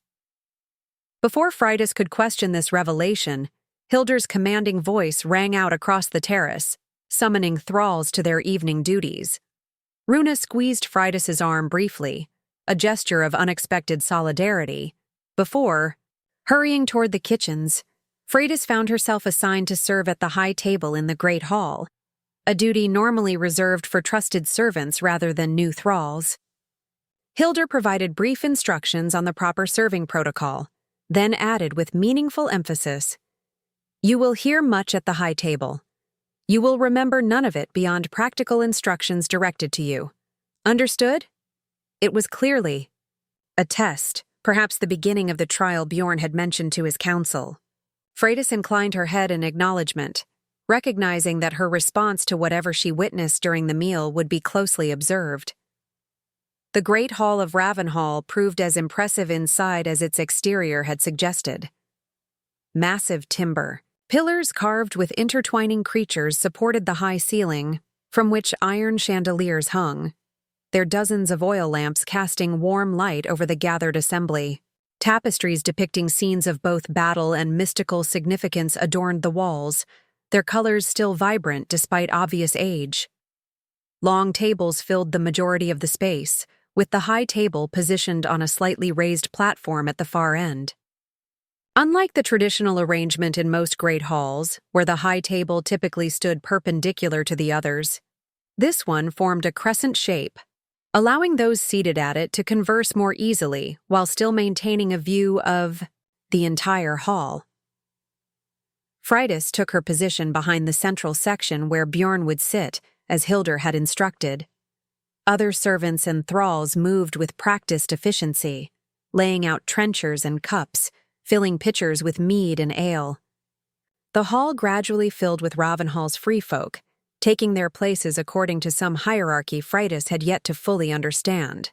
Before Freydis could question this revelation, Hilder's commanding voice rang out across the terrace, summoning thralls to their evening duties. Runa squeezed Freydis's arm briefly, a gesture of unexpected solidarity, before, hurrying toward the kitchens, Freydis found herself assigned to serve at the high table in the Great Hall, a duty normally reserved for trusted servants rather than new thralls. Hilder provided brief instructions on the proper serving protocol, then added with meaningful emphasis, "You will hear much at the high table. You will remember none of it beyond practical instructions directed to you. Understood?" It was clearly a test, perhaps the beginning of the trial Bjorn had mentioned to his council. Freydis inclined her head in acknowledgement, recognizing that her response to whatever she witnessed during the meal would be closely observed. The Great Hall of Ravenhall proved as impressive inside as its exterior had suggested. Massive timber, pillars carved with intertwining creatures supported the high ceiling, from which iron chandeliers hung, their dozens of oil lamps casting warm light over the gathered assembly. Tapestries depicting scenes of both battle and mystical significance adorned the walls, their colors still vibrant despite obvious age. Long tables filled the majority of the space, with the high table positioned on a slightly raised platform at the far end. Unlike the traditional arrangement in most great halls, where the high table typically stood perpendicular to the others, this one formed a crescent shape, allowing those seated at it to converse more easily while still maintaining a view of the entire hall. Freydis took her position behind the central section where Bjorn would sit, as Hilder had instructed. Other servants and thralls moved with practiced efficiency, laying out trenchers and cups, filling pitchers with mead and ale. The hall gradually filled with Ravenhall's free folk, taking their places according to some hierarchy Freydis had yet to fully understand.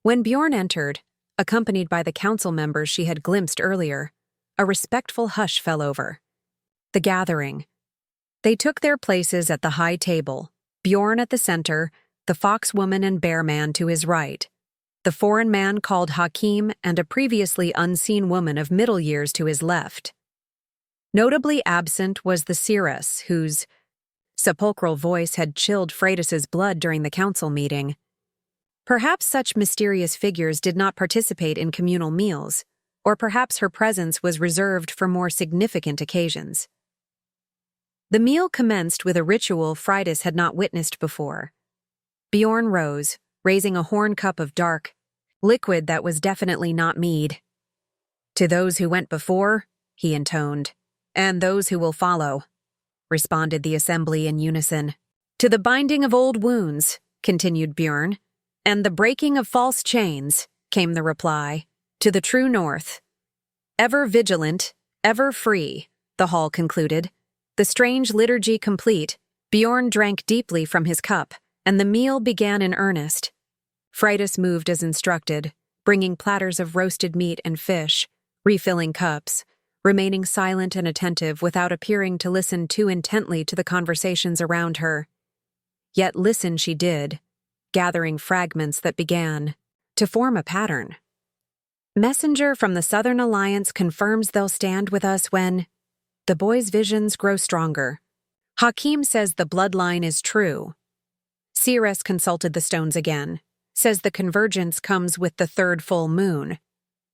When Bjorn entered, accompanied by the council members she had glimpsed earlier, a respectful hush fell over the gathering. They took their places at the high table, Bjorn at the center, the foxwoman and bearman to his right, the foreign man called Hakim and a previously unseen woman of middle years to his left. Notably absent was the seeress, whose sepulchral voice had chilled Freydis's blood during the council meeting. Perhaps such mysterious figures did not participate in communal meals, or perhaps her presence was reserved for more significant occasions. The meal commenced with a ritual Freydis had not witnessed before. Bjorn rose, raising a horn cup of dark liquid that was definitely not mead. "To those who went before," he intoned, "and those who will follow," responded the assembly in unison. "To the binding of old wounds," continued Bjorn, "and the breaking of false chains," came the reply, "to the true north. Ever vigilant, ever free," the hall concluded. The strange liturgy complete, Bjorn drank deeply from his cup, and the meal began in earnest. Freydis moved as instructed, bringing platters of roasted meat and fish, refilling cups, remaining silent and attentive without appearing to listen too intently to the conversations around her. Yet listen she did, gathering fragments that began to form a pattern. "Messenger from the Southern Alliance confirms they'll stand with us when..." The boy's visions grow stronger. Hakim says the bloodline is true. Ceres consulted the stones again, says the convergence comes with the third full moon.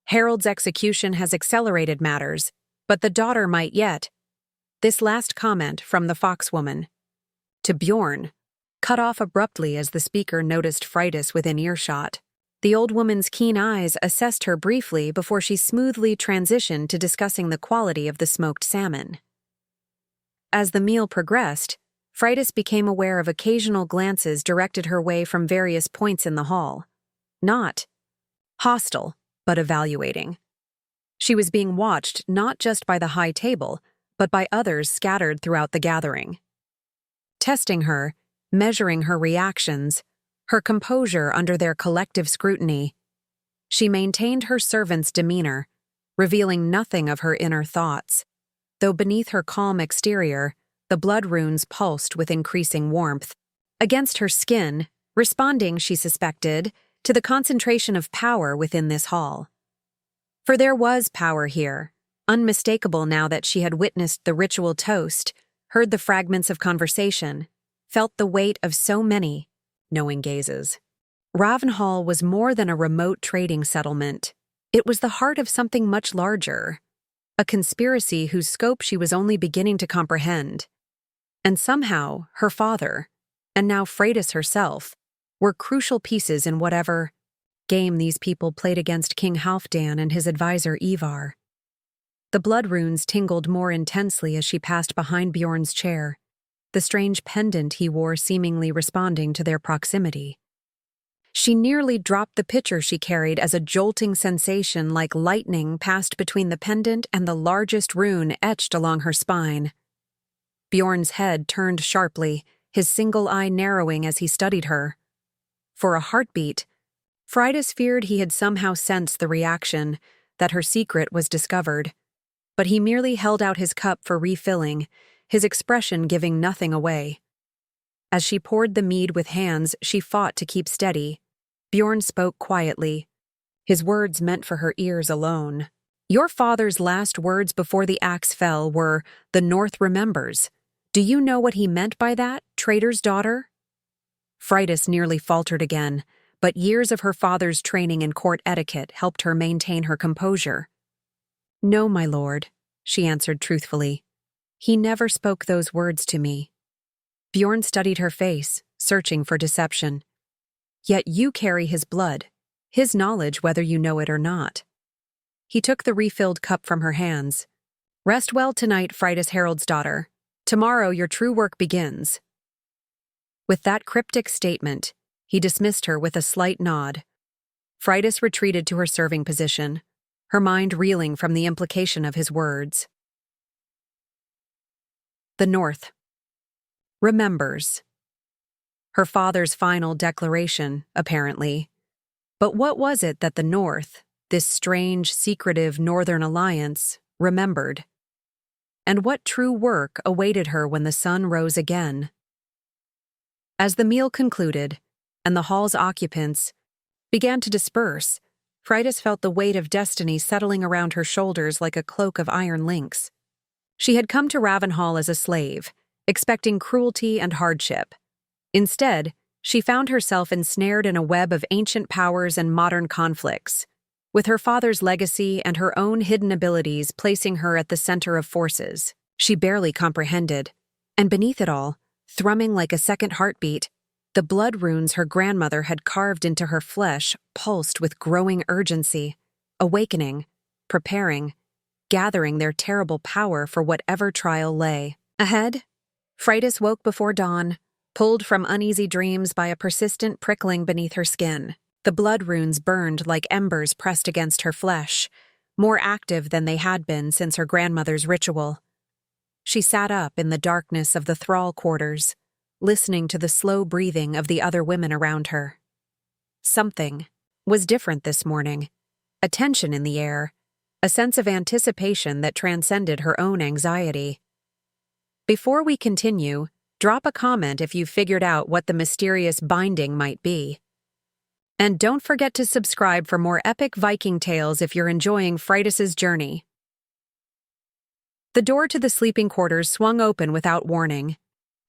Harold's execution has accelerated matters, but the daughter might yet. This last comment from the foxwoman to Bjorn cut off abruptly as the speaker noticed Freydis within earshot. The old woman's keen eyes assessed her briefly before she smoothly transitioned to discussing the quality of the smoked salmon. As the meal progressed, Freydis became aware of occasional glances directed her way from various points in the hall. Not hostile, but evaluating. She was being watched not just by the high table, but by others scattered throughout the gathering. Testing her, measuring her reactions, her composure under their collective scrutiny, she maintained her servant's demeanor, revealing nothing of her inner thoughts. Though beneath her calm exterior, the blood runes pulsed with increasing warmth. Against her skin, responding, she suspected, to the concentration of power within this hall. For there was power here, unmistakable now that she had witnessed the ritual toast, heard the fragments of conversation, felt the weight of so many knowing gazes. Ravenhall was more than a remote trading settlement. It was the heart of something much larger, a conspiracy whose scope she was only beginning to comprehend. And somehow, her father, and now Freydis herself, were crucial pieces in whatever game these people played against King Halfdan and his advisor Ivar. The blood runes tingled more intensely as she passed behind Bjorn's chair, the strange pendant he wore seemingly responding to their proximity. She nearly dropped the pitcher she carried as a jolting sensation like lightning passed between the pendant and the largest rune etched along her spine. Bjorn's head turned sharply, his single eye narrowing as he studied her. For a heartbeat, Freydis feared he had somehow sensed the reaction, that her secret was discovered. But he merely held out his cup for refilling, his expression giving nothing away. As she poured the mead with hands she fought to keep steady, Bjorn spoke quietly, his words meant for her ears alone. Your father's last words before the axe fell were, "The North remembers." Do you know what he meant by that, traitor's daughter? Freydis nearly faltered again, but years of her father's training in court etiquette helped her maintain her composure. No, my lord, she answered truthfully. He never spoke those words to me. Bjorn studied her face, searching for deception. Yet you carry his blood, his knowledge whether you know it or not. He took the refilled cup from her hands. Rest well tonight, Freydis Haraldsdottir. Tomorrow your true work begins. With that cryptic statement, he dismissed her with a slight nod. Freydis retreated to her serving position, her mind reeling from the implication of his words. The North remembers. Her father's final declaration, apparently. But what was it that the North, this strange, secretive Northern alliance, remembered? And what true work awaited her when the sun rose again? As the meal concluded, and the hall's occupants began to disperse, Freydis felt the weight of destiny settling around her shoulders like a cloak of iron links. She had come to Ravenhall as a slave, expecting cruelty and hardship. Instead, she found herself ensnared in a web of ancient powers and modern conflicts, with her father's legacy and her own hidden abilities placing her at the center of forces she barely comprehended. And beneath it all, thrumming like a second heartbeat, the blood runes her grandmother had carved into her flesh pulsed with growing urgency, awakening, preparing, gathering their terrible power for whatever trial lay ahead. Freydis woke before dawn, pulled from uneasy dreams by a persistent prickling beneath her skin. The blood runes burned like embers pressed against her flesh, more active than they had been since her grandmother's ritual. She sat up in the darkness of the thrall quarters, listening to the slow breathing of the other women around her. Something was different this morning, a tension in the air, a sense of anticipation that transcended her own anxiety. Before we continue, drop a comment if you've figured out what the mysterious binding might be. And don't forget to subscribe for more epic Viking tales if you're enjoying Freydis's journey. The door to the sleeping quarters swung open without warning.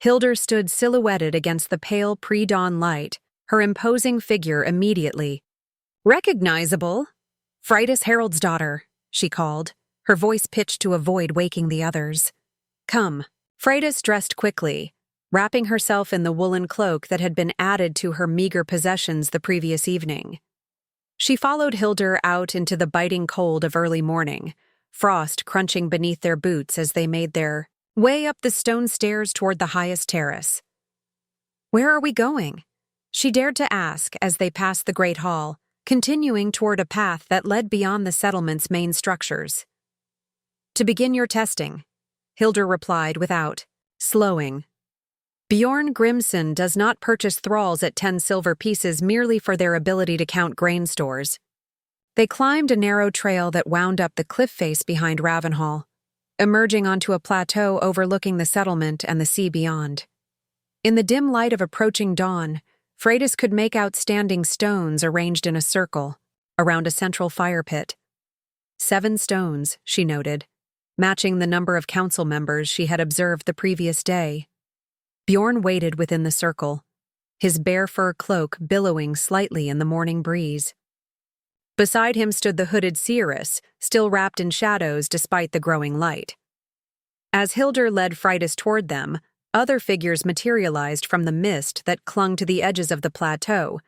Hildur stood silhouetted against the pale pre-dawn light, her imposing figure immediately recognizable. Freydis Haraldsdottir, she called, her voice pitched to avoid waking the others. Come. Freydis dressed quickly, wrapping herself in the woolen cloak that had been added to her meager possessions the previous evening. She followed Hildur out into the biting cold of early morning, frost crunching beneath their boots as they made their way up the stone stairs toward the highest terrace. Where are we going? She dared to ask as they passed the great hall, continuing toward a path that led beyond the settlement's main structures. To begin your testing, Hildur replied without slowing. Bjorn Grimson does not purchase thralls at 10 silver pieces merely for their ability to count grain stores. They climbed a narrow trail that wound up the cliff face behind Ravenhall, emerging onto a plateau overlooking the settlement and the sea beyond. In the dim light of approaching dawn, Freydis could make out standing stones arranged in a circle, around a central fire pit. 7 stones, she noted, matching the number of council members she had observed the previous day. Bjorn waited within the circle, his bear fur cloak billowing slightly in the morning breeze. Beside him stood the hooded seeress, still wrapped in shadows despite the growing light. As Hildur led Freydis toward them, other figures materialized from the mist that clung to the edges of the plateau,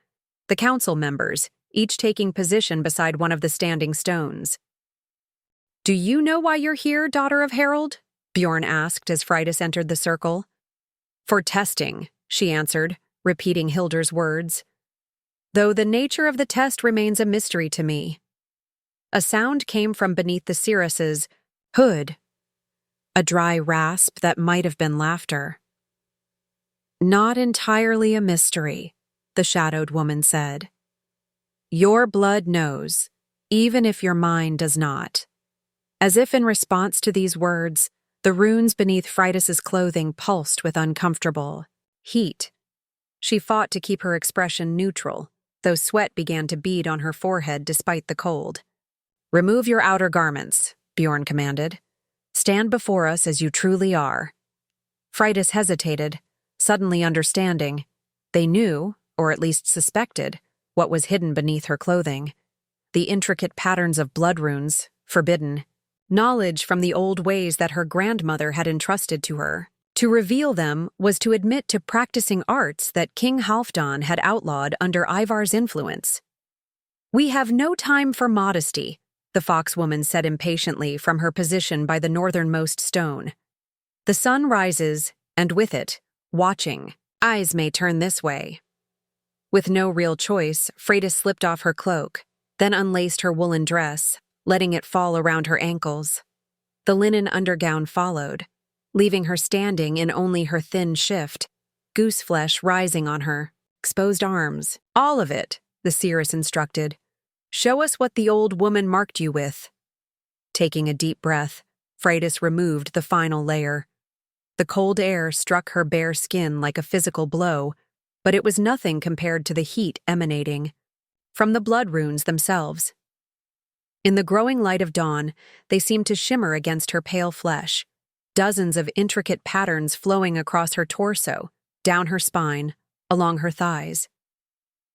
the council members, each taking position beside one of the standing stones. Do you know why you're here, daughter of Harald? Bjorn asked as Freydis entered the circle. For testing, she answered, repeating Hildur's words. Though the nature of the test remains a mystery to me. A sound came from beneath the seeress's hood, a dry rasp that might have been laughter. Not entirely a mystery, the shadowed woman said. Your blood knows, even if your mind does not. As if in response to these words, the runes beneath Freydis's clothing pulsed with uncomfortable heat. She fought to keep her expression neutral, though sweat began to bead on her forehead despite the cold. Remove your outer garments, Bjorn commanded. Stand before us as you truly are. Freydis hesitated, suddenly understanding. They knew, or at least suspected, what was hidden beneath her clothing. The intricate patterns of blood runes, forbidden. Knowledge from the old ways that her grandmother had entrusted to her. To reveal them was to admit to practicing arts that King Halfdan had outlawed under Ivar's influence. We have no time for modesty, the foxwoman said impatiently from her position by the northernmost stone. The sun rises, and with it, watching, eyes may turn this way. With no real choice, Freydis slipped off her cloak, then unlaced her woolen dress, letting it fall around her ankles. The linen undergown followed, leaving her standing in only her thin shift, goose flesh rising on her, exposed arms. All of it, the seeress instructed. Show us what the old woman marked you with. Taking a deep breath, Freydis removed the final layer. The cold air struck her bare skin like a physical blow, but it was nothing compared to the heat emanating from the blood runes themselves. In the growing light of dawn, they seemed to shimmer against her pale flesh, dozens of intricate patterns flowing across her torso, down her spine, along her thighs.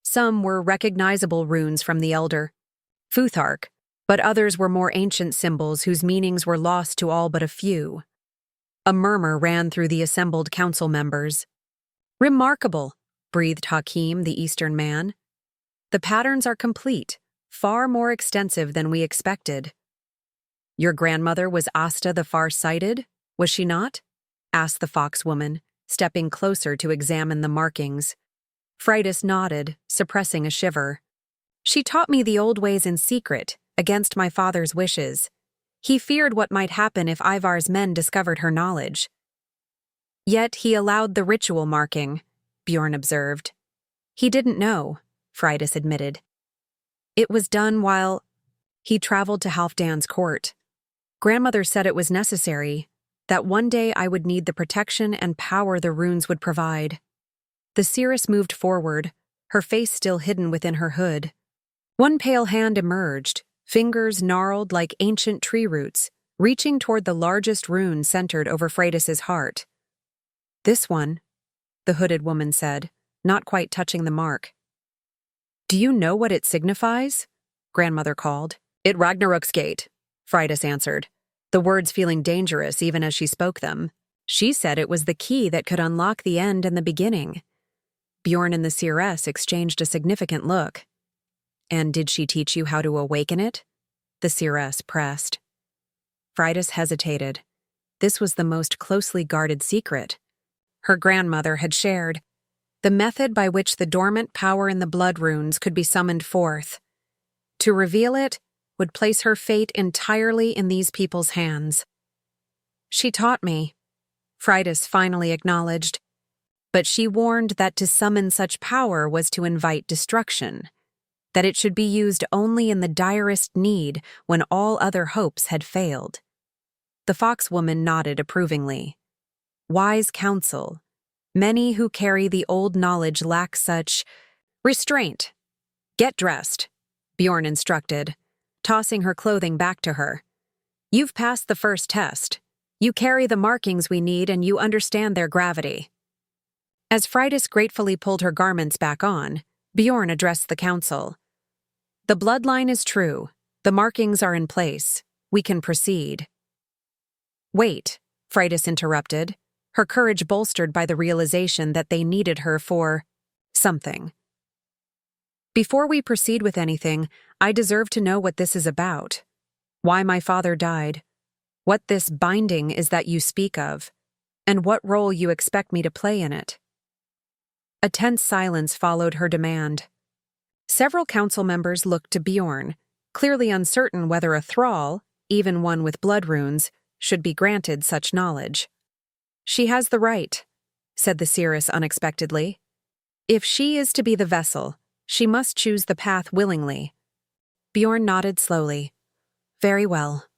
Some were recognizable runes from the Elder, Futhark, but others were more ancient symbols whose meanings were lost to all but a few. A murmur ran through the assembled council members. Remarkable, breathed Hakim, the Eastern man. The patterns are complete, far more extensive than we expected. Your grandmother was Asta the Far-Sighted, was she not? Asked the foxwoman, stepping closer to examine the markings. Freydis nodded, suppressing a shiver. She taught me the old ways in secret, against my father's wishes. He feared what might happen if Ivar's men discovered her knowledge. Yet he allowed the ritual marking, Bjorn observed. He didn't know, Freydis admitted. It was done while he traveled to Halfdan's court. Grandmother said it was necessary, that one day I would need the protection and power the runes would provide. The seeress moved forward, her face still hidden within her hood. One pale hand emerged, fingers gnarled like ancient tree roots, reaching toward the largest rune centered over Freydis's heart. "This one," the hooded woman said, not quite touching the mark. "Do you know what it signifies?" Grandmother called. "It Ragnarok's gate," Freydis answered, the words feeling dangerous even as she spoke them. She said it was the key that could unlock the end and the beginning. Bjorn and the seeress exchanged a significant look. "And did she teach you how to awaken it?" the seeress pressed. Freydis hesitated. This was the most closely guarded secret her grandmother had shared, the method by which the dormant power in the blood runes could be summoned forth. To reveal it would place her fate entirely in these people's hands. "She taught me," Freydis finally acknowledged, but she warned that to summon such power was to invite destruction, that it should be used only in the direst need when all other hopes had failed. The foxwoman nodded approvingly. "Wise counsel. Many who carry the old knowledge lack such restraint. Get dressed," Bjorn instructed, tossing her clothing back to her. "You've passed the first test. You carry the markings we need and you understand their gravity." As Freydis gratefully pulled her garments back on, Bjorn addressed the council. "The bloodline is true. The markings are in place. We can proceed." "Wait," Freydis interrupted, her courage bolstered by the realization that they needed her for something. "Before we proceed with anything, I deserve to know what this is about. Why my father died, what this binding is that you speak of, and what role you expect me to play in it." A tense silence followed her demand. Several council members looked to Bjorn, clearly uncertain whether a thrall, even one with blood runes, should be granted such knowledge. "She has the right," said the seeress unexpectedly. "If she is to be the vessel, she must choose the path willingly." Bjorn nodded slowly. "Very well."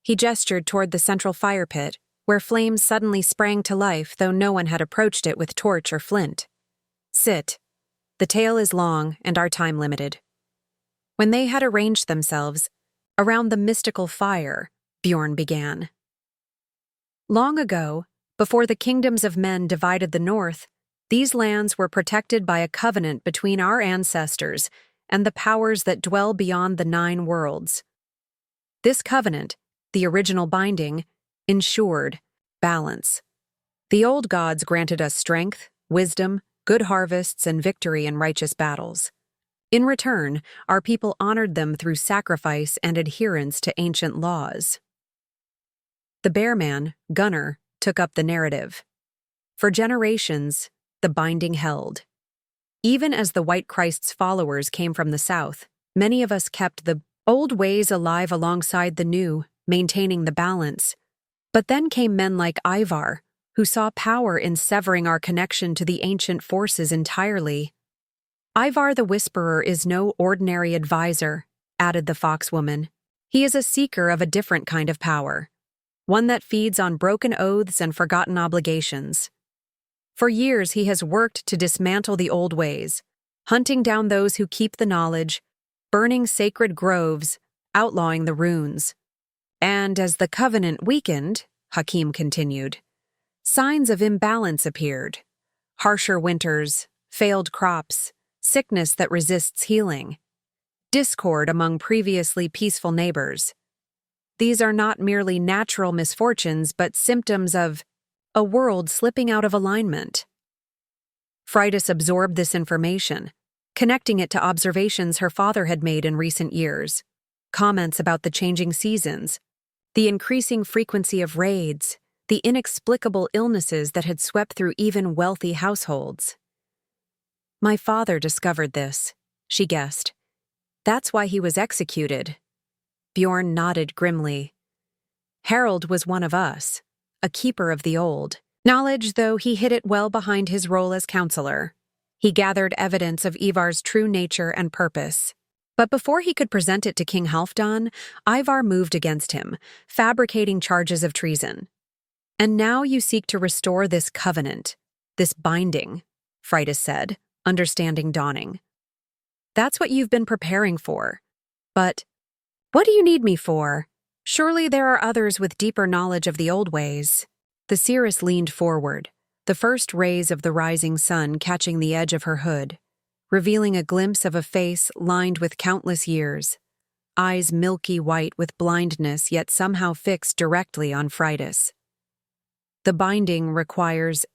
He gestured toward the central fire pit, where flames suddenly sprang to life though no one had approached it with torch or flint. "Sit. The tale is long and our time limited." When they had arranged themselves around the mystical fire, Bjorn began. "Long ago, before the kingdoms of men divided the north, these lands were protected by a covenant between our ancestors and the powers that dwell beyond the 9 worlds. This covenant, the original binding, ensured balance. The old gods granted us strength, wisdom, good harvests, and victory in righteous battles. In return, our people honored them through sacrifice and adherence to ancient laws." The bearman, Gunnar, took up the narrative. "For generations, the binding held. Even as the White Christ's followers came from the south, many of us kept the old ways alive alongside the new, maintaining the balance. But then came men like Ivar, who saw power in severing our connection to the ancient forces entirely. Ivar the Whisperer is no ordinary advisor," added the foxwoman. "He is a seeker of a different kind of power, one that feeds on broken oaths and forgotten obligations. For years he has worked to dismantle the old ways, hunting down those who keep the knowledge, burning sacred groves, outlawing the runes. And as the covenant weakened," Hakim continued, "signs of imbalance appeared. Harsher winters, failed crops, sickness that resists healing, discord among previously peaceful neighbors. These are not merely natural misfortunes but symptoms of a world slipping out of alignment." Freydis absorbed this information, connecting it to observations her father had made in recent years, comments about the changing seasons, the increasing frequency of raids, the inexplicable illnesses that had swept through even wealthy households. "My father discovered this," she guessed. "That's why he was executed." Bjorn nodded grimly. "Harold was one of us, a keeper of the old knowledge, though he hid it well behind his role as counselor. He gathered evidence of Ivar's true nature and purpose. But before he could present it to King Halfdan, Ivar moved against him, fabricating charges of treason. And now you seek to restore this covenant, this binding," Freydis said, understanding dawning. "That's what you've been preparing for. But what do you need me for?" Surely there are others with deeper knowledge of the old ways. The seeress leaned forward, the first rays of the rising sun catching the edge of her hood, revealing a glimpse of a face lined with countless years, eyes milky white with blindness yet somehow fixed directly on Freydis. The binding requires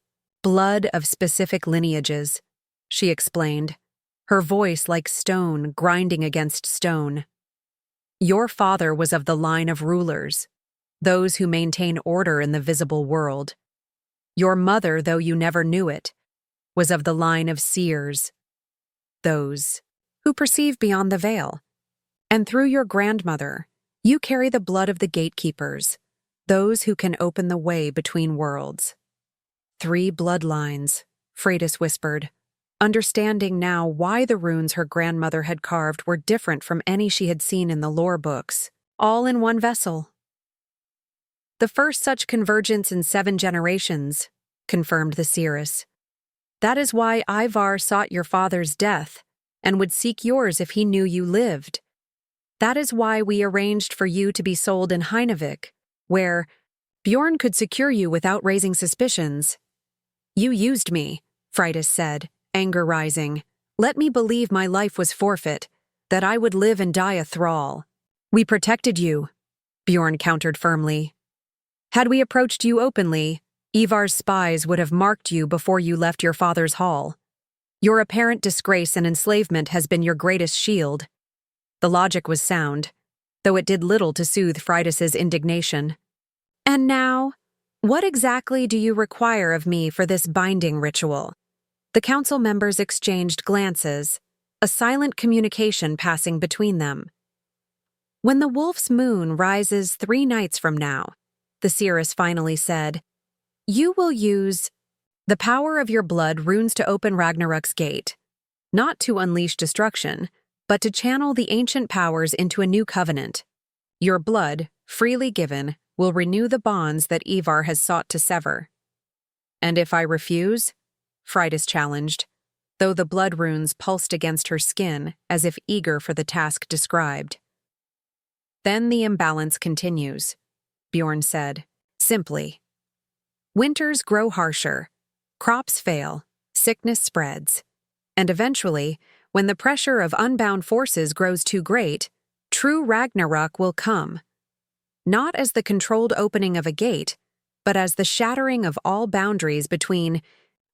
blood of specific lineages, she explained, her voice like stone grinding against stone. Your father was of the line of rulers, those who maintain order in the visible world. Your mother, though you never knew it, was of the line of seers, those who perceive beyond the veil. And through your grandmother, you carry the blood of the gatekeepers, those who can open the way between worlds. 3 bloodlines, Freydis whispered, understanding now why the runes her grandmother had carved were different from any she had seen in the lore books, all in one vessel. The first such convergence in 7 generations, confirmed the seeress. That is why Ivar sought your father's death, and would seek yours if he knew you lived. That is why we arranged for you to be sold in Heinavik, where Bjorn could secure you without raising suspicions. You used me, Freydis said, anger rising. Let me believe my life was forfeit, that I would live and die a thrall. We protected you, Bjorn countered firmly. Had we approached you openly, Ivar's spies would have marked you before you left your father's hall. Your apparent disgrace and enslavement has been your greatest shield. The logic was sound, though it did little to soothe Freydis's indignation. And now, what exactly do you require of me for this binding ritual? The council members exchanged glances, a silent communication passing between them. When the wolf's moon rises 3 nights from now, the seeress finally said, you will use the power of your blood runes to open Ragnarok's gate, not to unleash destruction, but to channel the ancient powers into a new covenant. Your blood, freely given, will renew the bonds that Ivar has sought to sever. And if I refuse? Freydis challenged, though the blood runes pulsed against her skin as if eager for the task described. Then the imbalance continues, Bjorn said, simply. Winters grow harsher, crops fail, sickness spreads, and eventually, when the pressure of unbound forces grows too great, true Ragnarök will come. Not as the controlled opening of a gate, but as the shattering of all boundaries between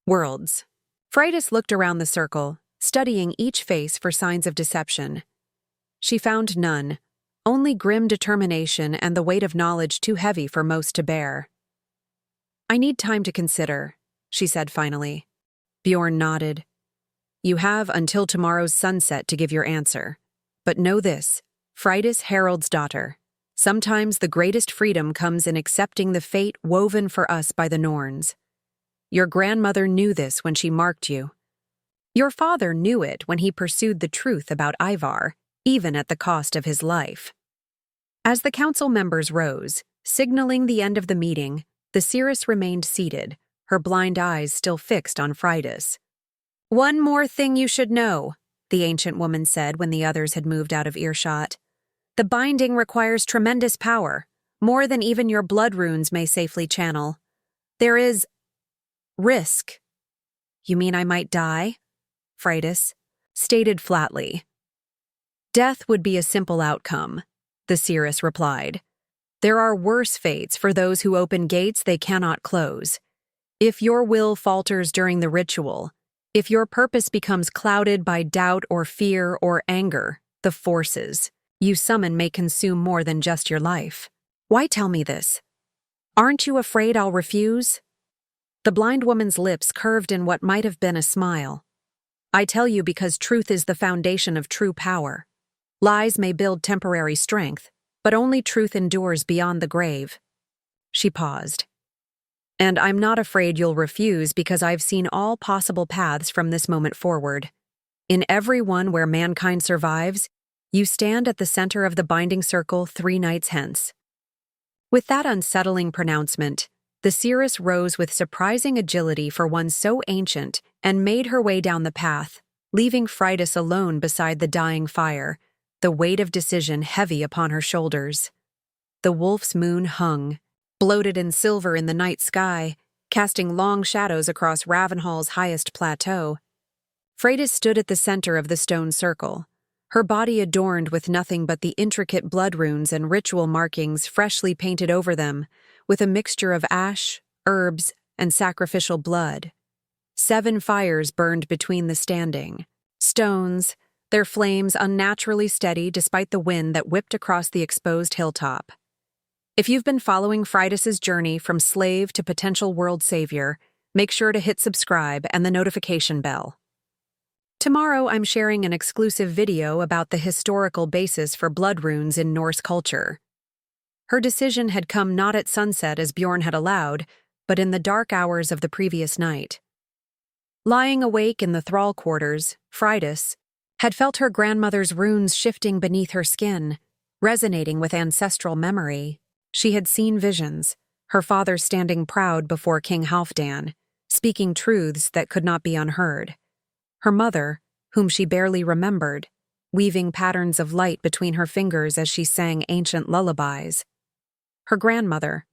worlds. Freydis looked around the circle, studying each face for signs of deception. She found none, only grim determination and the weight of knowledge too heavy for most to bear. I need time to consider, she said finally. Bjorn nodded. You have until tomorrow's sunset to give your answer. But know this, Freydis Haraldsdottir. Sometimes the greatest freedom comes in accepting the fate woven for us by the Norns. Your grandmother knew this when she marked you. Your father knew it when he pursued the truth about Ivar, even at the cost of his life. As the council members rose, signaling the end of the meeting, the seeress remained seated, her blind eyes still fixed on Freydis. One more thing you should know, the ancient woman said when the others had moved out of earshot. The binding requires tremendous power, more than even your blood runes may safely channel. There is risk. You mean I might die? Freydis stated flatly. Death would be a simple outcome, the seeress replied. There are worse fates for those who open gates they cannot close. If your will falters during the ritual, if your purpose becomes clouded by doubt or fear or anger, the forces you summon may consume more than just your life. Why tell me this? Aren't you afraid I'll refuse? The blind woman's lips curved in what might have been a smile. I tell you because truth is the foundation of true power. Lies may build temporary strength, but only truth endures beyond the grave. She paused. And I'm not afraid you'll refuse because I've seen all possible paths from this moment forward. In every one where mankind survives, you stand at the center of the binding circle 3 nights hence. With that unsettling pronouncement, the seeress rose with surprising agility for one so ancient and made her way down the path, leaving Freydis alone beside the dying fire, the weight of decision heavy upon her shoulders. The wolf's moon hung, bloated in silver in the night sky, casting long shadows across Ravenhall's highest plateau. Freydis stood at the center of the stone circle, her body adorned with nothing but the intricate blood runes and ritual markings freshly painted over them, with a mixture of ash, herbs, and sacrificial blood. 7 fires burned between the standing stones, their flames unnaturally steady despite the wind that whipped across the exposed hilltop. If you've been following Freydis's journey from slave to potential world savior, make sure to hit subscribe and the notification bell. Tomorrow I'm sharing an exclusive video about the historical basis for blood runes in Norse culture. Her decision had come not at sunset as Bjorn had allowed, but in the dark hours of the previous night. Lying awake in the thrall quarters, Freydis had felt her grandmother's runes shifting beneath her skin, resonating with ancestral memory. She had seen visions, her father standing proud before King Halfdan, speaking truths that could not be unheard. Her mother, whom she barely remembered, weaving patterns of light between her fingers as she sang ancient lullabies. Her grandmother,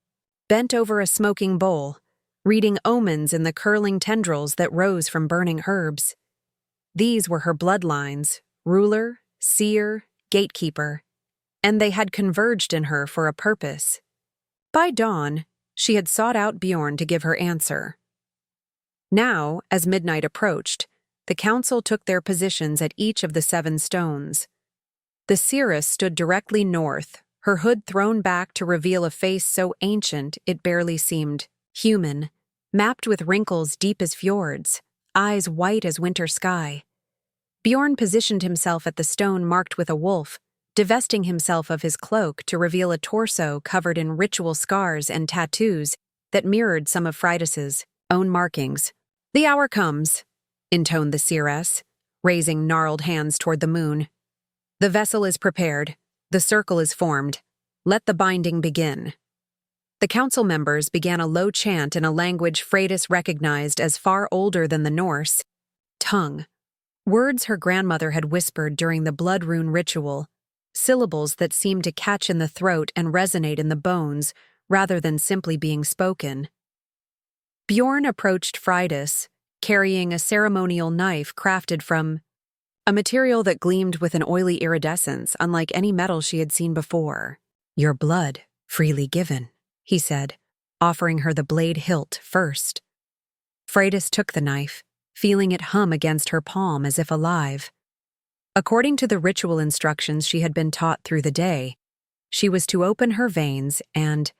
bent over a smoking bowl, reading omens in the curling tendrils that rose from burning herbs. These were her bloodlines, ruler, seer, gatekeeper, and they had converged in her for a purpose. By dawn, she had sought out Bjorn to give her answer. Now, as midnight approached, the council took their positions at each of the 7 stones. The seeress stood directly north, her hood thrown back to reveal a face so ancient it barely seemed human, mapped with wrinkles deep as fjords, eyes white as winter sky. Bjorn positioned himself at the stone marked with a wolf, divesting himself of his cloak to reveal a torso covered in ritual scars and tattoos that mirrored some of Freydis's own markings. "The hour comes," intoned the seeress, raising gnarled hands toward the moon. "The vessel is prepared. The circle is formed. Let the binding begin." The council members began a low chant in a language Freydis recognized as far older than the Norse tongue. Words her grandmother had whispered during the blood rune ritual, syllables that seemed to catch in the throat and resonate in the bones rather than simply being spoken. Bjorn approached Freydis, carrying a ceremonial knife crafted from a material that gleamed with an oily iridescence unlike any metal she had seen before. "Your blood, freely given," he said, offering her the blade hilt first. Freydis took the knife, feeling it hum against her palm as if alive. According to the ritual instructions she had been taught through the day, she was to open her veins and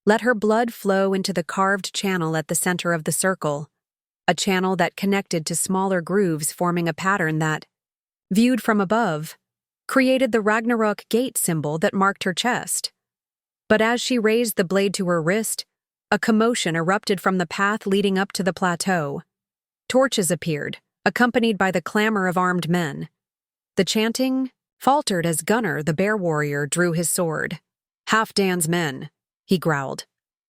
let her blood flow into the carved channel at the center of the circle, a channel that connected to smaller grooves forming a pattern that, viewed from above, created the Ragnarök gate symbol that marked her chest. But as she raised the blade to her wrist, a commotion erupted from the path leading up to the plateau. Torches appeared, accompanied by the clamor of armed men. The chanting faltered as Gunnar, the bear warrior, drew his sword. "Halfdan's men," he growled.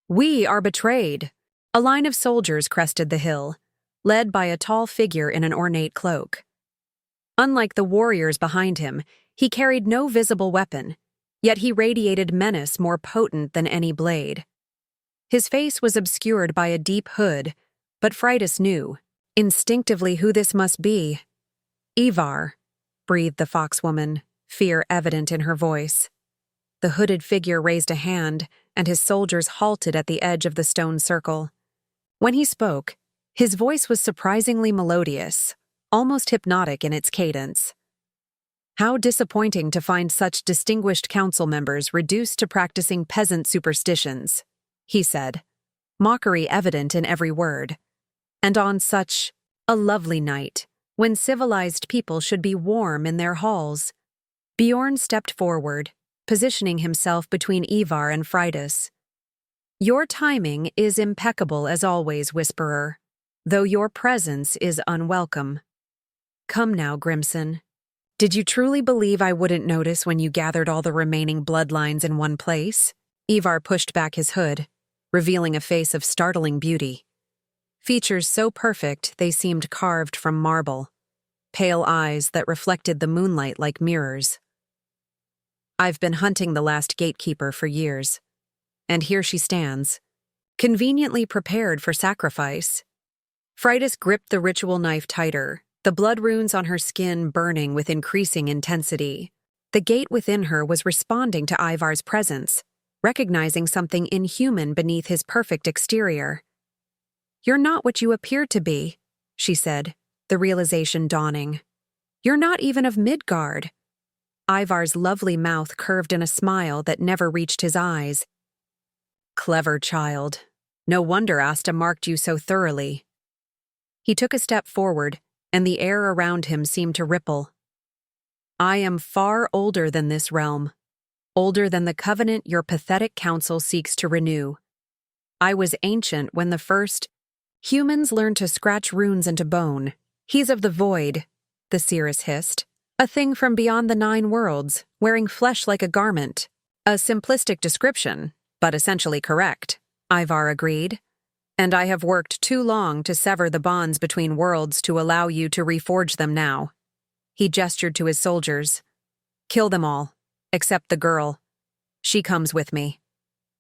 "We are betrayed." A line of soldiers crested the hill, led by a tall figure in an ornate cloak. Unlike the warriors behind him, he carried no visible weapon, yet he radiated menace more potent than any blade. His face was obscured by a deep hood, but Freydis knew, instinctively, who this must be. "Ivar," breathed the foxwoman, fear evident in her voice. The hooded figure raised a hand, and his soldiers halted at the edge of the stone circle. When he spoke, his voice was surprisingly melodious, almost hypnotic in its cadence. "How disappointing to find such distinguished council members reduced to practicing peasant superstitions," he said, mockery evident in every word. "And on such a lovely night, when civilized people should be warm in their halls." Bjorn stepped forward, positioning himself between Ivar and Freydis. "Your timing is impeccable as always, Whisperer, though your presence is unwelcome. Come now, Grimson. Did you truly believe I wouldn't notice when you gathered all the remaining bloodlines in one place?" Ivar pushed back his hood, revealing a face of startling beauty. Features so perfect they seemed carved from marble, pale eyes that reflected the moonlight like mirrors. I've been hunting the last gatekeeper for years. And here she stands, conveniently prepared for sacrifice. Freydis gripped the ritual knife tighter, the blood runes on her skin burning with increasing intensity. The gate within her was responding to Ivar's presence, recognizing something inhuman beneath his perfect exterior. "You're not what you appear to be," she said, the realization dawning. "You're not even of Midgard." Ivar's lovely mouth curved in a smile that never reached his eyes. "Clever child. No wonder Asta marked you so thoroughly." He took a step forward, and the air around him seemed to ripple. "I am far older than this realm, older than the covenant your pathetic council seeks to renew. I was ancient when the first humans learned to scratch runes into bone. He's of the void," the seeress hissed. "A thing from beyond the 9 worlds, wearing flesh like a garment." "A simplistic description, but essentially correct," Ivar agreed. "And I have worked too long to sever the bonds between worlds to allow you to reforge them now." He gestured to his soldiers. "Kill them all, except the girl. She comes with me."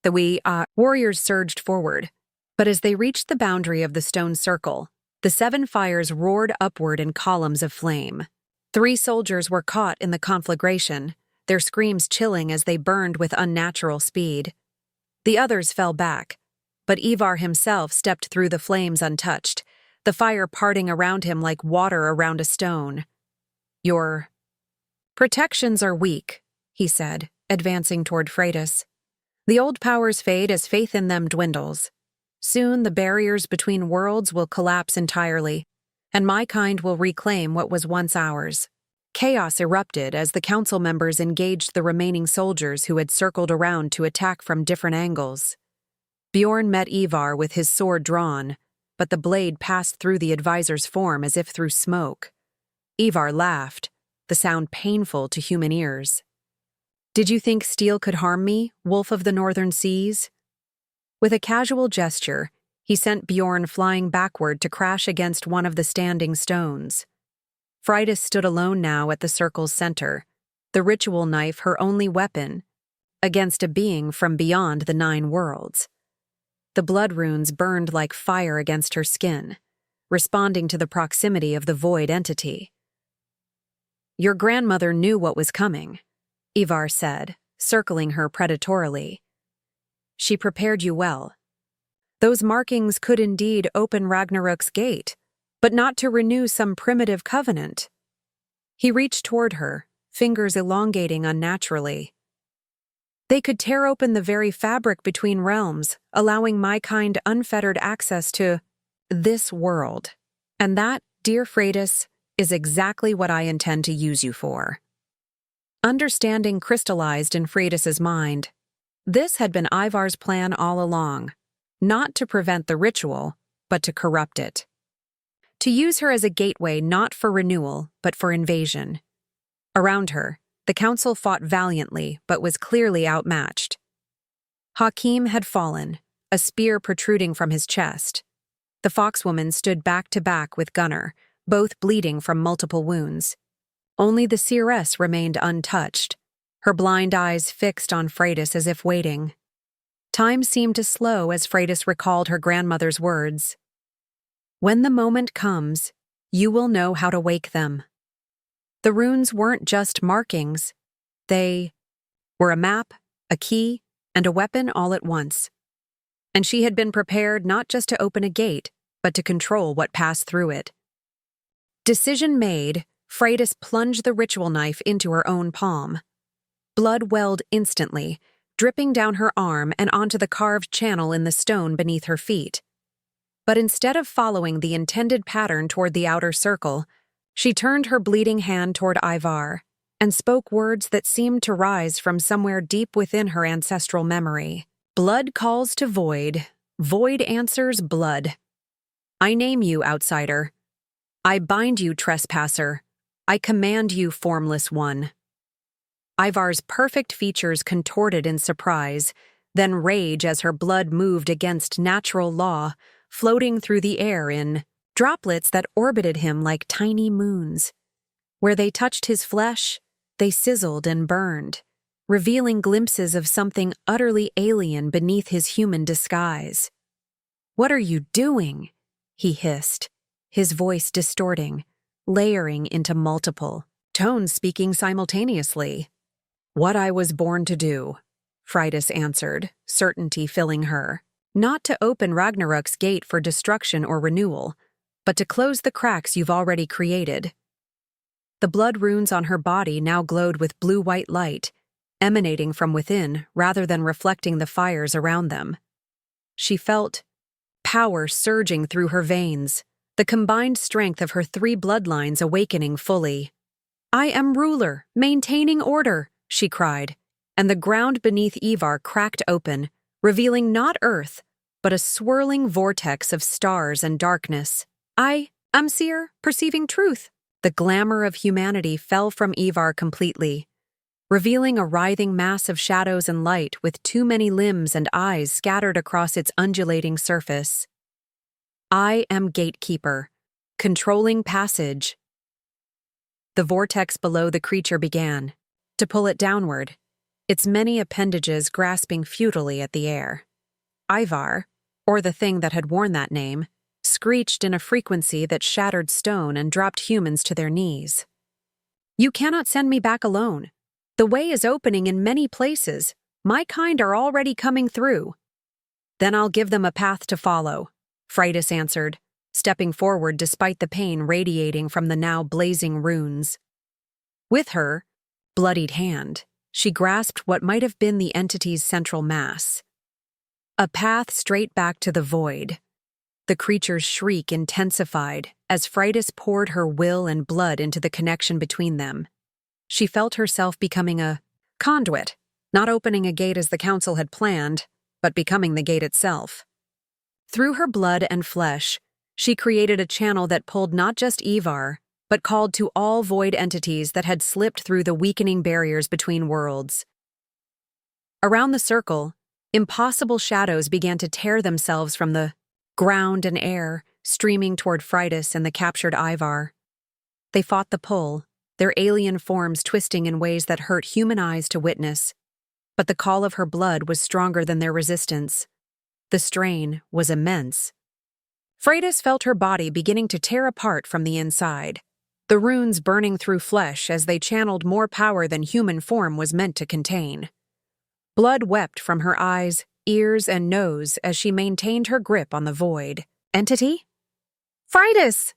The warriors surged forward, but as they reached the boundary of the stone circle, the 7 fires roared upward in columns of flame. 3 soldiers were caught in the conflagration, their screams chilling as they burned with unnatural speed. The others fell back, but Ivar himself stepped through the flames untouched, the fire parting around him like water around a stone. "Your protections are weak," he said, advancing toward Freydis. "The old powers fade as faith in them dwindles. Soon the barriers between worlds will collapse entirely, and my kind will reclaim what was once ours." Chaos erupted as the council members engaged the remaining soldiers who had circled around to attack from different angles. Bjorn met Ivar with his sword drawn, but the blade passed through the advisor's form as if through smoke. Ivar laughed, the sound painful to human ears. "Did you think steel could harm me, wolf of the northern seas?" With a casual gesture, he sent Bjorn flying backward to crash against one of the standing stones. Freydis stood alone now at the circle's center, the ritual knife her only weapon, against a being from beyond the 9 worlds. The blood runes burned like fire against her skin, responding to the proximity of the void entity. "Your grandmother knew what was coming," Ivar said, circling her predatorily. "She prepared you well. Those markings could indeed open Ragnarok's gate, but not to renew some primitive covenant." He reached toward her, fingers elongating unnaturally. "They could tear open the very fabric between realms, allowing my kind unfettered access to this world. And that, dear Freydis, is exactly what I intend to use you for." Understanding crystallized in Freydis's mind. This had been Ivar's plan all along, not to prevent the ritual, but to corrupt it. To use her as a gateway not for renewal, but for invasion. Around her, the council fought valiantly, but was clearly outmatched. Hakim had fallen, a spear protruding from his chest. The foxwoman stood back to back with Gunnar, both bleeding from multiple wounds. Only the seeress remained untouched, her blind eyes fixed on Freydis as if waiting. Time seemed to slow as Freydis recalled her grandmother's words. "When the moment comes, you will know how to wake them." The runes weren't just markings. They were a map, a key, and a weapon all at once. And she had been prepared not just to open a gate, but to control what passed through it. Decision made, Freydis plunged the ritual knife into her own palm. Blood welled instantly, dripping down her arm and onto the carved channel in the stone beneath her feet. But instead of following the intended pattern toward the outer circle, she turned her bleeding hand toward Ivar and spoke words that seemed to rise from somewhere deep within her ancestral memory. "Blood calls to void, void answers blood. I name you, outsider. I bind you, trespasser. I command you, formless one." Ivar's perfect features contorted in surprise, then rage as her blood moved against natural law, floating through the air in droplets that orbited him like tiny moons. Where they touched his flesh, they sizzled and burned, revealing glimpses of something utterly alien beneath his human disguise. "What are you doing?" he hissed, his voice distorting, layering into multiple tones speaking simultaneously. "What I was born to do," Freydis answered, certainty filling her. "Not to open Ragnarok's gate for destruction or renewal, but to close the cracks you've already created." The blood runes on her body now glowed with blue-white light, emanating from within rather than reflecting the fires around them. She felt power surging through her veins, the combined strength of her 3 bloodlines awakening fully. "I am ruler, maintaining order," she cried, and the ground beneath Ivar cracked open, revealing not earth, but a swirling vortex of stars and darkness. "I am seer, perceiving truth." The glamour of humanity fell from Ivar completely, revealing a writhing mass of shadows and light with too many limbs and eyes scattered across its undulating surface. "I am gatekeeper, controlling passage." The vortex below the creature began to pull it downward, its many appendages grasping futilely at the air. Ivar, or the thing that had worn that name, screeched in a frequency that shattered stone and dropped humans to their knees. "You cannot send me back alone. The way is opening in many places. My kind are already coming through." "Then I'll give them a path to follow," Freydis answered, stepping forward despite the pain radiating from the now blazing runes. With her bloodied hand, she grasped what might have been the entity's central mass. A path straight back to the void. The creature's shriek intensified as Freydis poured her will and blood into the connection between them. She felt herself becoming a conduit, not opening a gate as the council had planned, but becoming the gate itself. Through her blood and flesh, she created a channel that pulled not just Ivar, but called to all void entities that had slipped through the weakening barriers between worlds. Around the circle, impossible shadows began to tear themselves from the ground and air, streaming toward Freydis and the captured Ivar. They fought the pull, their alien forms twisting in ways that hurt human eyes to witness. But the call of her blood was stronger than their resistance. The strain was immense. Freydis felt her body beginning to tear apart from the inside, the runes burning through flesh as they channeled more power than human form was meant to contain. Blood wept from her eyes, ears, and nose as she maintained her grip on the void. "Entity? Freydis!"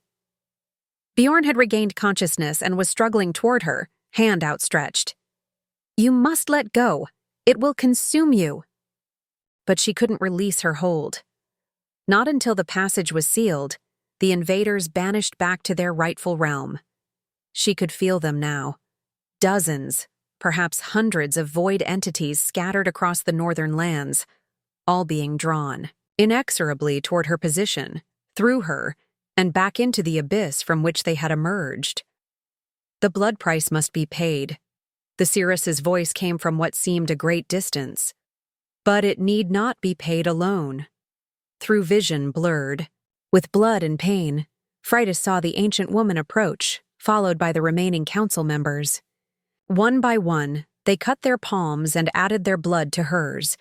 Bjorn had regained consciousness and was struggling toward her, hand outstretched. "You must let go. It will consume you." But she couldn't release her hold. Not until the passage was sealed, the invaders banished back to their rightful realm. She could feel them now. Dozens, perhaps hundreds of void entities scattered across the northern lands, all being drawn inexorably toward her position, through her, and back into the abyss from which they had emerged. The blood price must be paid. The seeress's voice came from what seemed a great distance. But it need not be paid alone. Through vision blurred, with blood and pain, Freydis saw the ancient woman approach, followed by the remaining council members. One by one, they cut their palms and added their blood to hers.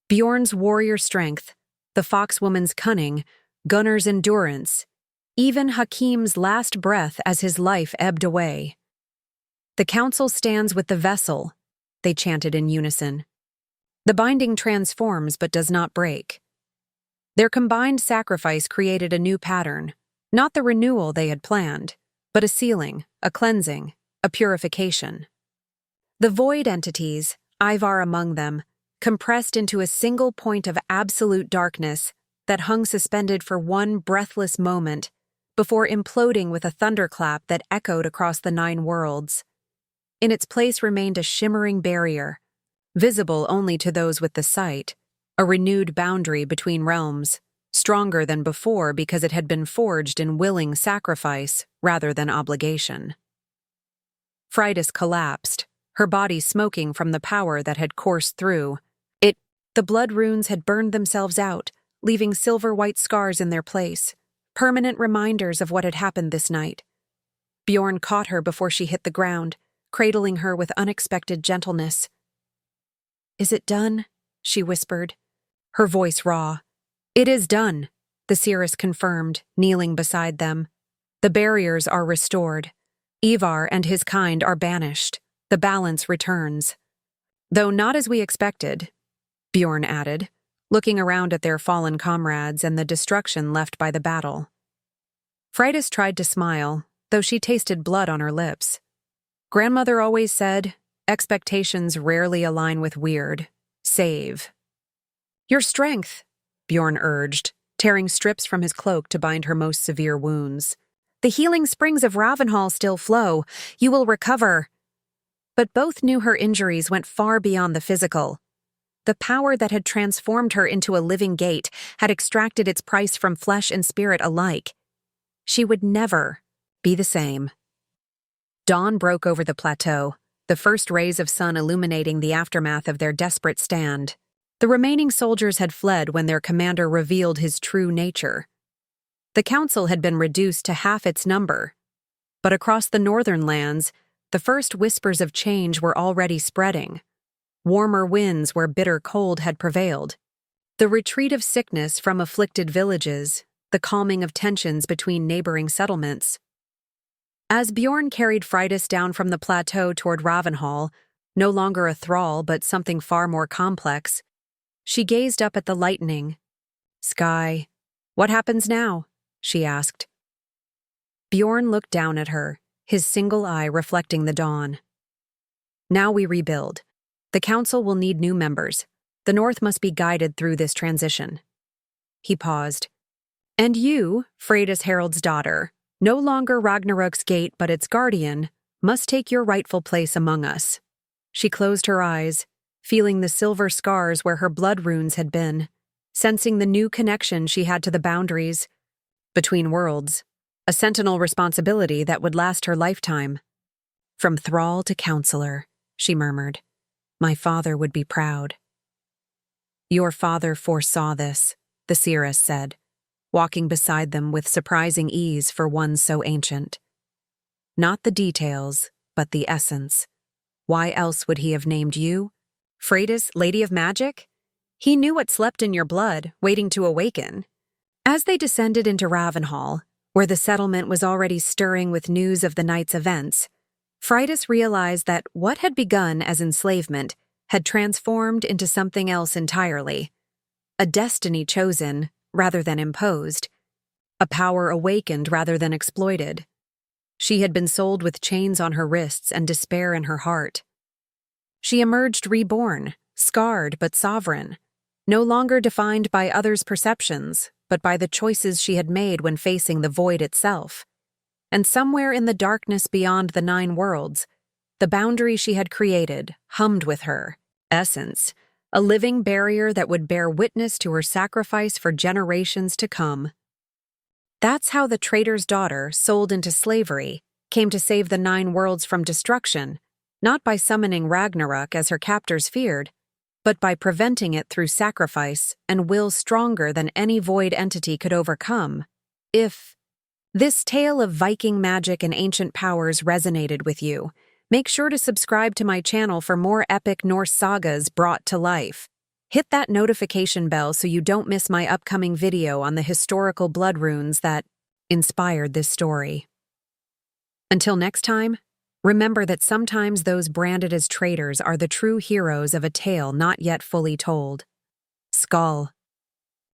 Bjorn's warrior strength, the foxwoman's cunning, Gunnar's endurance, even Hakim's last breath as his life ebbed away. "The council stands with the vessel," they chanted in unison. "The binding transforms but does not break." Their combined sacrifice created a new pattern, not the renewal they had planned, but a sealing, a cleansing, a purification. The void entities, Ivar among them, compressed into a single point of absolute darkness that hung suspended for one breathless moment before imploding with a thunderclap that echoed across the 9 worlds. In its place remained a shimmering barrier, visible only to those with the sight, a renewed boundary between realms, stronger than before because it had been forged in willing sacrifice rather than obligation. Freydis collapsed, her body smoking from the power that had coursed through. The blood runes had burned themselves out, leaving silver-white scars in their place, permanent reminders of what had happened this night. Bjorn caught her before she hit the ground, cradling her with unexpected gentleness. "Is it done?" she whispered, her voice raw. "It is done," the seeress confirmed, kneeling beside them. "The barriers are restored. Ivar and his kind are banished. The balance returns." "Though not as we expected," Bjorn added, looking around at their fallen comrades and the destruction left by the battle. Freydis tried to smile, though she tasted blood on her lips. "Grandmother always said, expectations rarely align with weird. Save." "Your strength," Bjorn urged, tearing strips from his cloak to bind her most severe wounds. "The healing springs of Ravenhall still flow. You will recover." But both knew her injuries went far beyond the physical. The power that had transformed her into a living gate had extracted its price from flesh and spirit alike. She would never be the same. Dawn broke over the plateau, the first rays of sun illuminating the aftermath of their desperate stand. The remaining soldiers had fled when their commander revealed his true nature. The council had been reduced to half its number, but across the northern lands, the first whispers of change were already spreading. Warmer winds where bitter cold had prevailed. The retreat of sickness from afflicted villages, the calming of tensions between neighboring settlements. As Bjorn carried Freydis down from the plateau toward Ravenhall, no longer a thrall but something far more complex, she gazed up at the lightening sky. "What happens now?" she asked. Bjorn looked down at her, his single eye reflecting the dawn. "Now we rebuild. The council will need new members. The North must be guided through this transition." He paused. "And you, Freydis Haraldsdottir, no longer Ragnarok's gate but its guardian, must take your rightful place among us." She closed her eyes, feeling the silver scars where her blood runes had been, sensing the new connection she had to the boundaries between worlds, a sentinel responsibility that would last her lifetime. "From thrall to counselor," she murmured. "My father would be proud." "Your father foresaw this," the seeress said, walking beside them with surprising ease for one so ancient. "Not the details, but the essence. Why else would he have named you? Freydis, Lady of Magic? He knew what slept in your blood, waiting to awaken." As they descended into Ravenhall, where the settlement was already stirring with news of the night's events, Freydis realized that what had begun as enslavement had transformed into something else entirely. A destiny chosen rather than imposed. A power awakened rather than exploited. She had been sold with chains on her wrists and despair in her heart. She emerged reborn, scarred but sovereign, no longer defined by others' perceptions, but by the choices she had made when facing the void itself. And somewhere in the darkness beyond the 9 worlds, the boundary she had created hummed with her essence, a living barrier that would bear witness to her sacrifice for generations to come. That's how the traitor's daughter, sold into slavery, came to save the 9 worlds from destruction, not by summoning Ragnarök as her captors feared, but by preventing it through sacrifice and will stronger than any void entity could overcome. If this tale of Viking magic and ancient powers resonated with you, make sure to subscribe to my channel for more epic Norse sagas brought to life. Hit that notification bell so you don't miss my upcoming video on the historical blood runes that inspired this story. Until next time, remember that sometimes those branded as traitors are the true heroes of a tale not yet fully told. Skull.